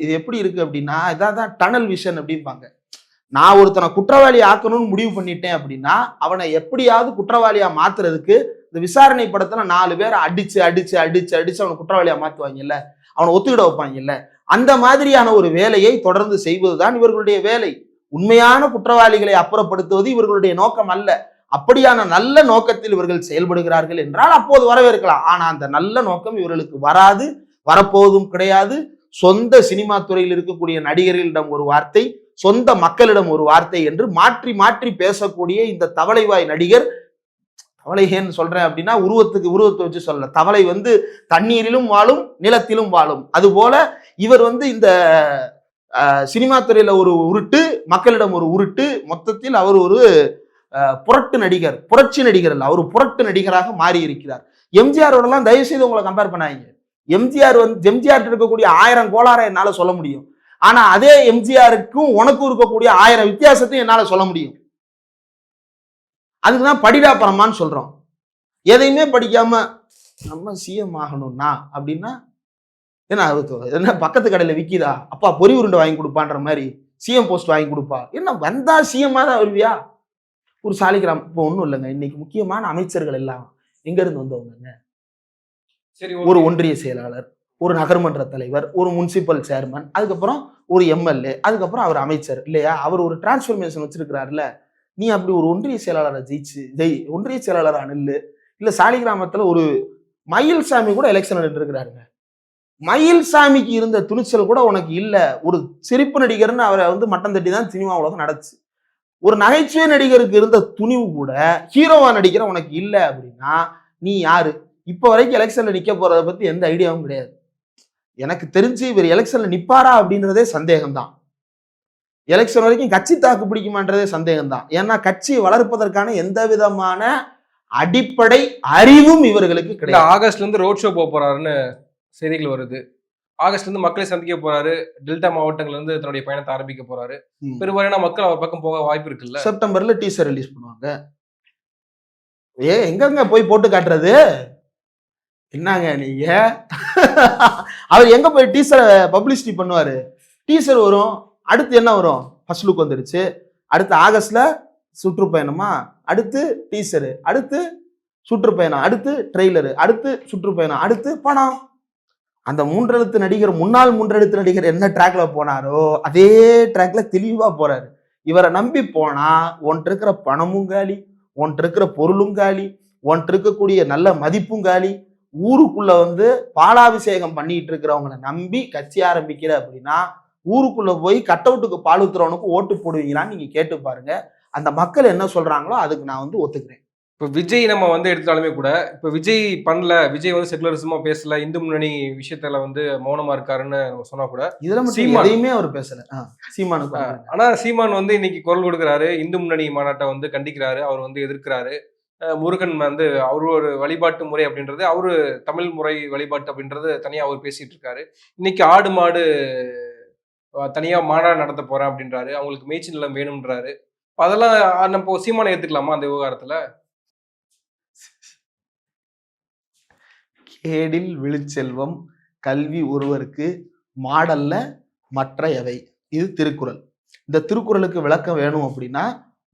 இது எப்படி இருக்கு அப்படின்னா, இதான் டனல் விஷன் அப்படிம்பாங்க. நான் ஒருத்தனை குற்றவாளி ஆக்கணும்னு முடிவு பண்ணிட்டேன் அப்படின்னா அவனை எப்படியாவது குற்றவாளியா மாத்துறதுக்கு இந்த விசாரணை படத்துல 4 பேரை அடிச்சு அடிச்சு அடிச்சு அடிச்சு அவனை குற்றவாளியா மாத்துவாங்கல்ல, அவனை ஒத்துக்கிட வைப்பாங்கல்ல. அந்த மாதிரியான ஒரு வேலையை தொடர்ந்து செய்வதுதான் இவர்களுடைய வேலை. உண்மையான குற்றவாளிகளை அப்புறப்படுத்துவது இவர்களுடைய நோக்கம் அல்ல. அப்படியான நல்ல நோக்கத்தில் இவர்கள் செயல்படுகிறார்கள் என்றால் அப்போது வரவேற்கலாம். ஆனா அந்த நல்ல நோக்கம் இவர்களுக்கு வராது, வரப்போவதும் கிடையாது. சொந்த சினிமா துறையில் இருக்கக்கூடிய நடிகர்களிடம் ஒரு வார்த்தை, சொந்த மக்களிடம் ஒரு வார்த்தை என்று மாற்றி மாற்றி பேசக்கூடிய இந்த தவளைவாய் நடிகர், தவளை ஏன்னு சொல்றேன் அப்படின்னா உருவத்தை வச்சு சொல்லல, தவளை தண்ணீரிலும் வாழும் நிலத்திலும் வாழும். அதுபோல இவர் இந்த சினிமா துறையில ஒரு உருட்டு, மக்களிடம் ஒரு உருட்டு, மொத்தத்தில் அவர் ஒரு புரட்டு நடிகர், புரட்சி நடிகர் அல்ல, அவர் புரட்டு நடிகராக மாறி இருக்கிறார். எம்ஜிஆரோடலாம் தயவு செய்து உங்களை கம்பேர் பண்ணாங்க. எம்ஜிஆர் இருக்கக்கூடிய 1000 கோளாறை என்னால சொல்ல முடியும். ஆனா அதே எம்ஜிஆருக்கும் உனக்கும் இருக்கக்கூடிய 1000 வித்தியாசத்தையும் என்னால சொல்ல முடியும். அதுக்குதான் படிடா பரமான்னு சொல்றோம். எதையுமே படிக்காம நம்ம சிஎம் ஆகணும்னா அப்படின்னா என்ன பக்கத்து கடையில விக்கிதா, அப்பா பொறி உருண்டை வாங்கி கொடுப்பான்ற மாதிரி சிஎம் போஸ்ட் வாங்கி கொடுப்பா, என்ன வந்தா சிஎம்மா தான் வருவியா? ஒரு சாலிகிராம் இப்போ ஒன்றும் இல்லைங்க. இன்னைக்கு முக்கியமான அமைச்சர்கள் எல்லாம் எங்க இருந்து வந்தவங்க? ஒரு ஒன்றிய செயலாளர், ஒரு நகர்மன்ற தலைவர், ஒரு முனிசிபல் சேர்மன், அதுக்கப்புறம் ஒரு எம்எல்ஏ, அதுக்கப்புறம் அவர் அமைச்சர் இல்லையா? அவர் ஒரு டிரான்ஸ்பர்மேஷன் வச்சிருக்கிறாருல. நீ அப்படி ஒரு ஒன்றிய செயலாளரை ஒன்றிய செயலாளரா நில்லு. இல்ல சாலிகிராமத்துல ஒரு மயில்சாமி கூட எலெக்ஷன் இருக்கிறாருங்க. மயில்சாமிக்கு இருந்த துணிச்சல் கூட உனக்கு இல்ல. ஒரு சிரிப்பு நடிகர்னு அவரை மட்டம் தட்டி தான் சினிமா உலகம் நடந்துச்சு. ஒரு நகைச்சுவை நடிகருக்கு இருந்த துணிவு கூட ஹீரோவா நடிக்கிற உனக்கு இல்ல அப்படின்னா நீ யாரு? இப்ப வரைக்கும் எலெக்ஷன்ல நிக்க போறத பத்தி எந்த ஐடியாவும் கிடையாது. எனக்கு தெரிஞ்சு இவர் எலெக்ஷன்ல நிப்பாரா அப்படின்றதே சந்தேகம்தான். எலெக்ஷன் வரைக்கும் கட்சி தாக்கு பிடிக்குமான்றதே சந்தேகம்தான். ஏன்னா கட்சியை வளர்ப்பதற்கான எந்த விதமான அடிப்படை அறிவும் இவர்களுக்கு கிடையாது. ஆகஸ்ட்ல இருந்து ரோட் ஷோ போறாருன்னு செய்திகள் வருது. ஆகஸ்ட்ல இருந்து மக்களை சந்திக்க போறாரு. டெல்டா மாவட்டங்கள்ல இருந்து தன்னுடைய பயணத்தை ஆரம்பிக்க போறாரு. பெருவாரியான மக்கள் அவர் பக்கம் போக வாய்ப்பு இருக்குல்ல. செப்டம்பர்ல டீசர் ரிலீஸ் பண்ணுவாங்க. எங்க போய் போட்டு காட்டுறது? என்னங்க நீங்க? அவர் எங்க போய் டீசரை பப்ளிசிட்டி பண்ணுவாரு? டீசர் வரும், அடுத்து என்ன வரும்? ஃபர்ஸ்ட் லுக் வந்துருச்சு, அடுத்து ஆகஸ்ட்ல சுற்றுப்பயணமா, அடுத்து டீசரு, அடுத்து சுற்றுப்பயணம், அடுத்து ட்ரெய்லரு, அடுத்து சுற்றுப்பயணம், அடுத்து படம். அந்த 3 எழுத்து நடிகர், முன்னாள் 3 எழுத்து நடிகர் என்ன ட்ராக்ல போனாரோ அதே ட்ராக்ல தெளிவா போறாரு. இவரை நம்பி போனா ஒன்ட்டு இருக்கிற பணமும் காலி, ஒன்ட்டு இருக்கிற பொருளும் காலி, ஒன்ட்டு இருக்கக்கூடிய நல்ல மதிப்பும் காலி. ஊருக்குள்ள பாலாபிஷேகம் பண்ணிட்டு இருக்கிறவங்களை நம்பி கட்சி ஆரம்பிக்கிற அப்படின்னா ஊருக்குள்ள போய் கட் அவுட்டுக்கு பால் ஊத்துறவனுக்கு ஓட்டு போடுவீங்களான்னு நீங்க கேட்டு பாருங்க. அந்த மக்கள் என்ன சொல்றாங்களோ அதுக்கு நான் ஒத்துக்கிறேன். இப்ப விஜய் நம்ம வந்து எடுத்தாலுமே கூட, இப்ப விஜய் பண்ணல, விஜய் வந்து செகுலரிசமா பேசல, இந்து முன்னணி விஷயத்துல வந்து மௌனமா இருக்காருன்னு நம்ம சொன்னா கூட, இதுல மட்டும் சீமான் எதையுமே அவர் பேசல. சீமானுக்கு அ வந்துருங்க. ஆனா சீமான் வந்து இன்னைக்கு குரல் கொடுக்குறாரு. இந்து முன்னணி மாநாட்ட வந்து கண்டிக்கிறாரு. அவர் வந்து எதிர்க்கிறாரு. முருகன் வந்து அவரு ஒரு வழிபாட்டு முறை அப்படின்றது, அவரு தமிழ் முறை வழிபாட்டு அப்படின்றது தனியா அவர் பேசிட்டு இருக்காரு. இன்னைக்கு ஆடு, மாடு தனியா மாநாடு நடத்த போறேன் அப்படின்றாரு. அவங்களுக்கு மேய்ச்சல் நிலம் வேணும்ன்றாரு. அதெல்லாம் நம்ம சீமான ஏத்துக்கலாமா அந்த விவகாரத்துல? கேடில் விழுச்செல்வம் கல்வி ஒருவருக்கு மாடல்ல மற்ற எவை. இது திருக்குறள். இந்த திருக்குறளுக்கு விளக்கம் வேணும் அப்படின்னா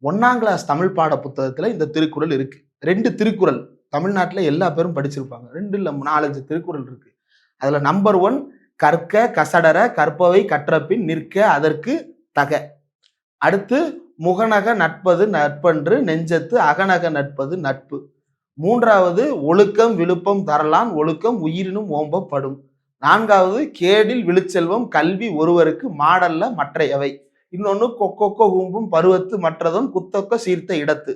1ஆம் கிளாஸ் தமிழ் பாட புத்தகத்துல இந்த திருக்குறள் இருக்கு. 2 திருக்குறள் தமிழ்நாட்டுல எல்லா பேரும் படிச்சிருப்பாங்க. 2 இல்ல 4, 5 திருக்குறள் இருக்கு. அதுல நம்பர் 1 கற்க கசடர கற்பவை கற்றபின் நிற்க அதற்கு தக. அடுத்து முகநக நட்பது நட்பன்று நெஞ்சத்து அகநக நட்பது நட்பு. 3வது ஒழுக்கம் விழுப்பம் தரலான் ஒழுக்கம் உயிரினும் ஓம்பப்படும். 4வது கேடில் விழுச்செல்வம் கல்வி ஒருவருக்கு மாடல்ல மற்ற எவை. இன்னொன்னு கொக்கொக்க ஊம்பும் பருவத்து மற்றதும் குத்தொக்க சீர்த்த இடத்து.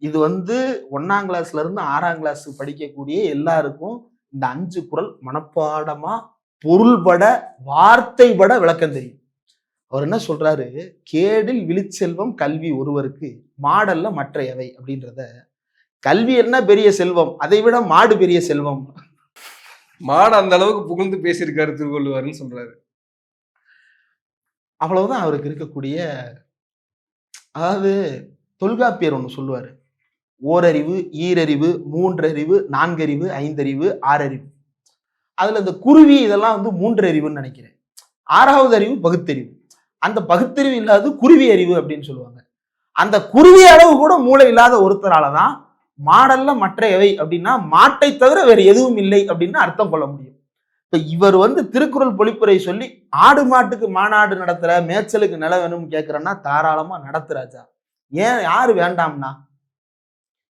இது வந்து 1ஆம் கிளாஸ்ல இருந்து 6ஆம் கிளாஸ் படிக்கக்கூடிய எல்லாருக்கும் இந்த 5 குறள் மனப்பாடமா பொருள்பட வார்த்தைபட விளக்கம் தெரியும். அவர் என்ன சொல்றாரு, கேடில் விழுச்செல்வம் கல்வி ஒருவருக்கு மாடல்ல மற்ற எவை அப்படின்றத, கல்வி என்ன பெரிய செல்வம், அதை விட மாடு பெரிய செல்வம். மாடு அந்த அளவுக்கு புகழ்ந்து பேசியிருக்காரு திருவள்ளுவர்னு சொல்றாரு. அவ்வளவுதான் அவருக்கு இருக்கக்கூடிய, அதாவது தொல்காப்பியர் ஒண்ணு சொல்லுவாரு, ஓரறிவு ஈரறிவு மூன்றறிவு நான்கறிவு ஐந்தறிவு ஆறறிவு. அதுல இந்த குருவி இதெல்லாம் வந்து 3 அறிவுன்னு நினைக்கிறேன். 6வது அறிவு பகுத்தறிவு. அந்த பகுத்தறிவு இல்லாத குருவி அறிவு அப்படின்னு சொல்லுவாங்க. அந்த குருவி அளவு கூட மூளை இல்லாத ஒருத்தராலதான் மாடல்ல மற்ற எவை அப்படின்னா மாட்டை தவிர வேற எதுவும் இல்லை அப்படின்னு அர்த்தம் கொள்ள முடியும். இப்ப இவர் வந்து திருக்குறள் பொழிப்புரை சொல்லி ஆடு மாட்டுக்கு மாநாடு நடத்துற, மேய்ச்சலுக்கு நிலம் வேணும்னு கேட்கிறேன்னா தாராளமா நடத்துறாஜா. ஏன் யாரு வேண்டாம்னா,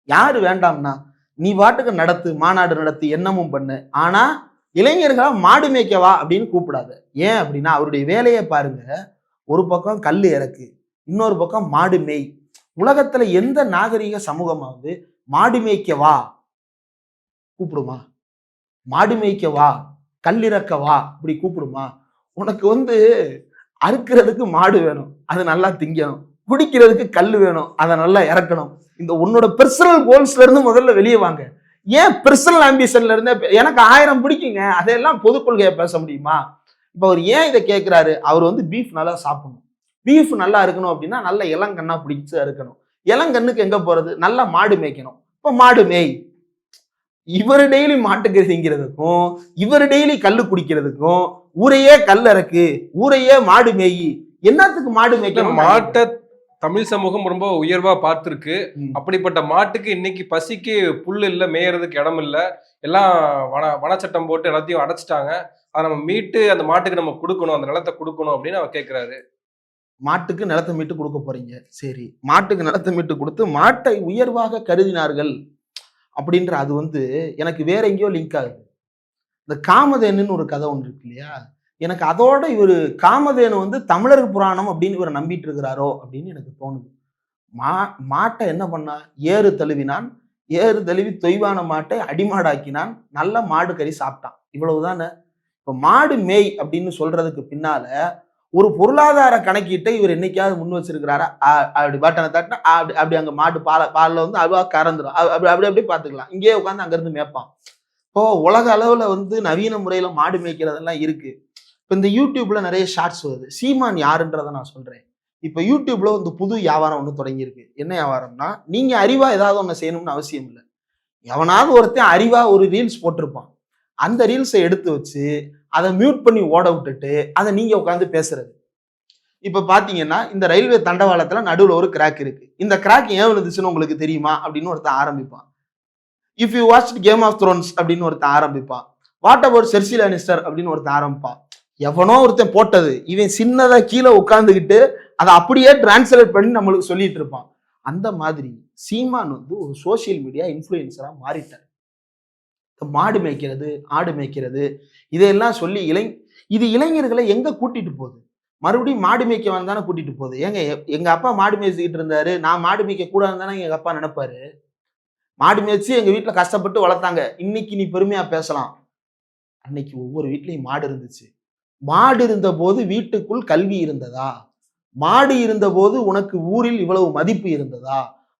யாரு வேண்டாம்னா நீ பாட்டுக்கு நடத்து, மாநாடு நடத்தி என்னமும் பண்ணு. ஆனா இளைஞர்களா மாடு மேய்க்கவா அப்படின்னு கூப்பிடாத. ஏன் அப்படின்னா அவருடைய வேலையை பாருங்க. ஒரு பக்கம் கல் இறக்கு, இன்னொரு பக்கம் மாடு மேய். உலகத்துல எந்த நாகரிக சமூகமாவது மாடு மேய்க்க வா கூப்பிடுமா? மாடு மேய்க்க வா, கல்லிறக்க வா இப்படி கூப்பிடுமா? உனக்கு வந்து அறுக்கிறதுக்கு மாடு வேணும், அது நல்லா திங்கணும். குடிக்கிறதுக்கு கல் வேணும், அதை நல்லா இறக்கணும். இந்த உன்னோட பெர்சனல் கோல்ஸ்ல இருந்து முதல்ல வெளியே வாங்க. ஏன் பெர்சனல் ஆம்பிஷன்ல இருந்தே எனக்கு 1000 பிடிக்குங்க, அதையெல்லாம் பொது கொள்கையை பேச முடியுமா? இப்ப அவர் ஏன் இதை கேட்கிறாரு? அவர் வந்து பீஃப் நல்லா சாப்பிடணும். பீஃப் நல்லா இருக்கணும் அப்படின்னா நல்ல இளங்கண்ணா பிடிச்சு இருக்கணும். இளங்கண்ணுக்கு எங்க போறது? நல்லா மாடு மேய்க்கணும். இப்ப மாடு மேய். இவர் டெய்லி மாட்டுக்கறி திங்கிறதுக்கும் இவர் டெய்லி கல்லு குடிக்கிறதுக்கும் ஊரையே கல் இறக்கு, ஊரையே மாடு மேயி, என்னத்துக்கு மாடு மேய்க்கணும்? மாட்டை தமிழ் சமூகம் ரொம்ப உயர்வா பார்த்திருக்கு. அப்படிப்பட்ட மாட்டுக்கு இன்னைக்கு பசிக்கு புல் இல்ல, மேயறதுக்கு இடம் இல்ல, எல்லாம் வனச்சட்டம் போட்டு எல்லாத்தையும் அடைச்சிட்டாங்க. அதை நம்ம மீட்டு அந்த மாட்டுக்கு நம்ம கொடுக்கணும், அந்த நிலத்தை கொடுக்கணும் அப்படின்னு அவர் கேட்கிறாரு. மாட்டுக்கு நிலத்தை மீட்டு கொடுக்க போறீங்க, சரி. மாட்டுக்கு நிலத்தை மீட்டு கொடுத்து மாட்டை உயர்வாக கருதினார்கள் அப்படின்ற அது வந்து எனக்கு வேற எங்கேயோ லிங்க் ஆகுது. இந்த காமதேனுன்னு ஒரு கதை ஒன்று இருக்கு இல்லையா, எனக்கு அதோட இவர் காமதேனு வந்து தமிழர் புராணம் அப்படின்னு இவர் நம்பிட்டு இருக்கிறாரோ அப்படின்னு எனக்கு தோணுது. மாட்டை என்ன பண்ணா, ஏறு தழுவினான், ஏறு தழுவி தொய்வான மாட்டை அடிமாடாக்கினான், நல்ல மாடு கறி சாப்பிட்டான். இவ்வளவுதானே. இப்ப மாடு மேய் அப்படின்னு சொல்றதுக்கு பின்னால ஒரு பொருளாதார கணக்கீட்டை இவர் என்னைக்காவது முன் வச்சிருக்கிறாரா? அப்படி பட்டனை தட்டினா அப்படி அப்படி அங்க மாடு பாலில் வந்து அல்வா கறந்துடும், அப்படி அப்படி அப்படியே பார்த்துக்கலாம். இங்கேயே உட்காந்து அங்கிருந்து மேய்ப்பான். இப்போ உலக அளவுல வந்து நவீன முறையில மாடு மேய்க்கிறதெல்லாம் இருக்கு. இப்போ இந்த யூடியூப்ல நிறைய ஷார்ட்ஸ் வருது. சீமான் யாருன்றதை நான் சொல்றேன். இப்போ யூடியூப்ல வந்து புது வியாபாரம் ஒன்று தொடங்கியிருக்கு. என்ன வியாபாரம்னா, நீங்க அறிவா ஏதாவது ஒன்று செய்யணும்னு அவசியம் இல்லை. எவனாவது ஒருத்தன் அறிவா ஒரு ரீல்ஸ் போட்டிருப்பான். அந்த ரீல்ஸை எடுத்து வச்சு அதை மியூட் பண்ணி ஓட விட்டுட்டு அதை நீங்க உட்காந்து பேசுறது. இப்ப பாத்தீங்கன்னா இந்த ரயில்வே தண்டவாளத்துல நடுவுல ஒரு கிராக் இருக்கு. இந்த கிராக் ஏன் விழுந்துச்சுன்னு உங்களுக்கு தெரியுமா அப்படின்னு ஒருத்தன் ஆரம்பிப்பான். If you watch Game of Thrones அப்படின்னு ஒருத்தன் ஆரம்பிப்பான். வாட் அபவுட் செர்சி லானிஸ்டர் அப்படின்னு ஒருத்தன் ஆரம்பிப்பான். எவனோ ஒருத்தன் போட்டது இவன் சின்னதா கீழே உட்கார்ந்துக்கிட்டு அதை அப்படியே டிரான்ஸ்லேட் பண்ணி நம்மளுக்கு சொல்லிட்டு இருப்பான். அந்த மாதிரி சீமான் வந்து ஒரு சோசியல் மீடியா இன்ஃப்ளூயன்சரா மாறிட்டார். மாடு மேய்க்கிறது, ஆடு மேய்க்கிறது, இதையெல்லாம் சொல்லி இது இளைஞர்களை எங்க கூட்டிட்டு போகுது? மறுபடியும் மாடு மேய்க்க வந்தானே கூட்டிட்டு போகுது. ஏங்க, எங்க அப்பா மாடு மேய்ச்சிக்கிட்டு இருந்தாரு, நான் மாடு மேய்க்க கூடாதுன்னு தானே எங்க அப்பா நினைப்பாரு. மாடு மேய்ச்சி எங்க வீட்டுல கஷ்டப்பட்டு வளர்த்தாங்க. இன்னைக்கு நீ பெருமையா பேசலாம். அன்னைக்கு ஒவ்வொரு வீட்லயும் மாடு இருந்துச்சு. மாடு இருந்த போது வீட்டுக்குள் கல்வி இருந்ததா? மாடு இருந்தபோது உனக்கு ஊரில் இவ்வளவு மதிப்பு இருந்ததா?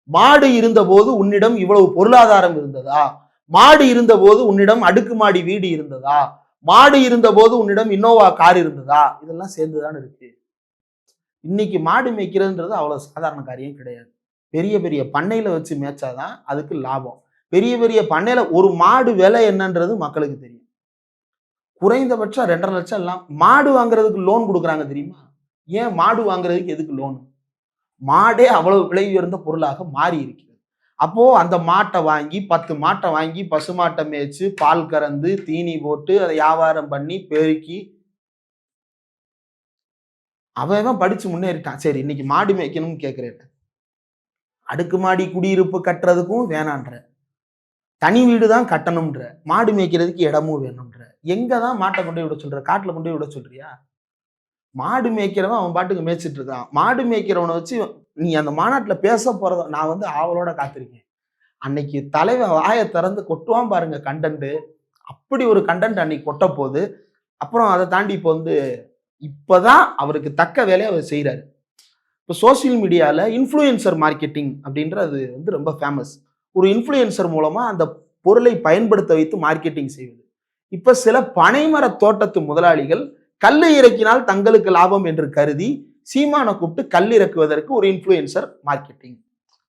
மாடு இருந்தபோது உன்னிடம் இவ்வளவு பொருளாதாரம் இருந்ததா? மாடு இருந்தபோது உன்னிடம் அடுக்குமாடி வீடு இருந்ததா? மாடு இருந்தபோது உன்னிடம் இன்னோவா கார் இருந்ததா? இதெல்லாம் சேர்ந்துதான் இருக்கு. இன்னைக்கு மாடு மேய்க்கிறதுன்றது அவ்வளவு சாதாரண காரியம் கிடையாது. பெரிய பெரிய பண்ணையில வச்சு மேய்ச்சாதான் அதுக்கு லாபம். பெரிய பெரிய பண்ணையில ஒரு மாடு விலை என்னன்றது மக்களுக்கு தெரியும். குறைந்தபட்சம் 2.5 லட்சம் எல்லாம் மாடு வாங்குறதுக்கு லோன் கொடுக்குறாங்க தெரியுமா? ஏன் மாடு வாங்குறதுக்கு எதுக்கு லோன்? மாடே அவ்வளவு விலை உயர்ந்த பொருளாக மாறி இருக்கிறது. அப்போ அந்த மாட்டை வாங்கி 10 மாட்டை வாங்கி பசுமாட்டை மேய்ச்சு பால் கறந்து தீனி போட்டு அதை வியாபாரம் பண்ணி பெருக்கி அவன் படிச்சு முன்னேறிட்டான். சரி, இன்னைக்கு மாடு மேய்க்கணும்னு கேட்கிறேன். அடுக்குமாடி குடியிருப்பு கட்டுறதுக்கும் வேணான்ற, தனி வீடு தான் கட்டணும்ன்ற, மாடு மேய்க்கிறதுக்கு இடமும் வேணும்ன்ற. எங்கதான் மாட்டை கொண்டு போய் விட சொல்ற? காட்டுல கொண்டு போய் விட சொல்றியா? மாடு மேய்க்கிறவன் அவன் பாட்டுக்கு மேய்ச்சிட்டு இருக்கான். மாடு மேய்க்கிறவனை வச்சு நீ அந்த மாநாட்டுல பேச போறத நான் ஆவலோட காத்திருக்கேன். அன்னைக்கு தலைவன் வாயை திறந்து கொட்டுவான் பாருங்க கண்டென்ட். அப்படி ஒரு கண்டென்ட் அன்னைக்கு கொட்ட போது. அப்புறம் அதை தாண்டி இப்பதான் அவருக்கு தக்க வேலையை அவர் செய்யறாரு. இப்போ சோசியல் மீடியால இன்ஃப்ளூயன்சர் மார்க்கெட்டிங் அப்படின்றது ரொம்ப ஃபேமஸ். ஒரு இன்ஃப்ளூயன்சர் மூலமா அந்த பொருளை பயன்படுத்த வைத்து மார்க்கெட்டிங் செய்வது. இப்ப சில பனைமர தோட்டத்து முதலாளிகள் கல் இறக்கினால் தங்களுக்கு லாபம் என்று கருதி சீமானை கூப்பிட்டு கல் இறக்குவதற்கு ஒரு இன்ஃப்ளூயன்சர் மார்க்கெட்டிங்.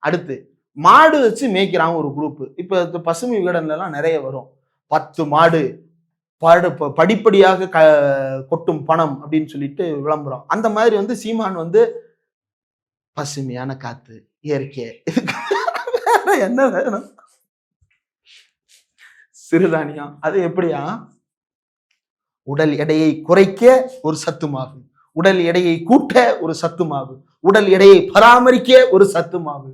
அடுத்து மாடு வச்சு மேய்க்கிறான் ஒரு குரூப். இப்ப பசுமை விகடன்ல எல்லாம் நிறைய வரும். 10 மாடு படிப்படியாக கொட்டும் பணம் அப்படின்னு சொல்லிட்டு விளம்பரம். அந்த மாதிரி சீமான் பசுமையான காத்து, இயற்கை, என்ன வேணும்? சிறுதானியம். அது எப்படியா? உடல் எடையை குறைக்க ஒரு சத்து மாவு, உடல் எடையை கூட்ட ஒரு சத்து மாவு, உடல் எடையை பராமரிக்க ஒரு சத்து மாவு.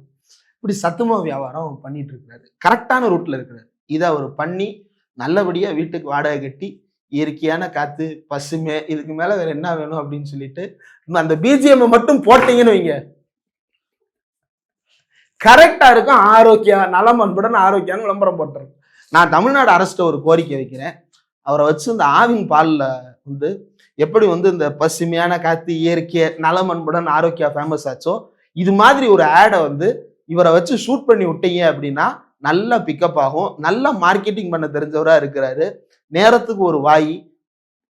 இப்படி சத்து மாவு வியாபாரம் பண்ணிட்டு இருக்கிறாரு. கரெக்டான ரூட்ல இருக்கிறாரு. இதை அவர் பண்ணி நல்லபடியா வீட்டுக்கு வாடகை கட்டி இயற்கையான காத்து, பசுமை, இதுக்கு மேல வேற என்ன வேணும் அப்படின்னு சொல்லிட்டு அந்த பிஜிஎம் மட்டும் போட்டீங்கன்னு வைங்க, கரெக்டா இருக்கும். ஆரோக்கியம், நலம், அன்புடன் ஆரோக்கியம் விளம்பரம் போட்டுரும். நான் தமிழ்நாடு அரசு ஒரு கோரிக்கை வைக்கிறேன். அவரை வச்சு இந்த ஆவின் பால்ல எப்படி இந்த பசுமையான காத்து, இயற்கை, நலம், அன்புடன் ஆரோக்கியம் ஃபேமஸ் ஆச்சோ, இது மாதிரி ஒரு ஆடை இவரை வச்சு ஷூட் பண்ணி விட்டீங்க அப்படின்னா நல்லா பிக்கப் ஆகும். நல்லா மார்க்கெட்டிங் பண்ண தெரிஞ்சவரா இருக்கிறாரு. நேரத்துக்கு ஒரு வாய்,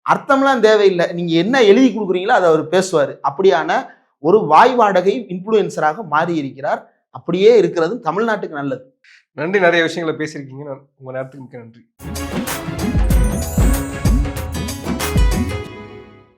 அர்த்தம்லாம் தேவையில்லை. நீங்க என்ன எழுதி கொடுக்குறீங்களோ அதை அவர் பேசுவார். அப்படியான ஒரு வாய் வாடகை இன்ஃப்ளூயன்சராக மாறி இருக்கிறார். அப்படியே இருக்கிறது தமிழ்நாட்டுக்கு நல்லது. நன்றி. நிறைய விஷயங்களை பேசியிருக்கீங்க. உங்க நேரத்துக்கு மிக்க நன்றி.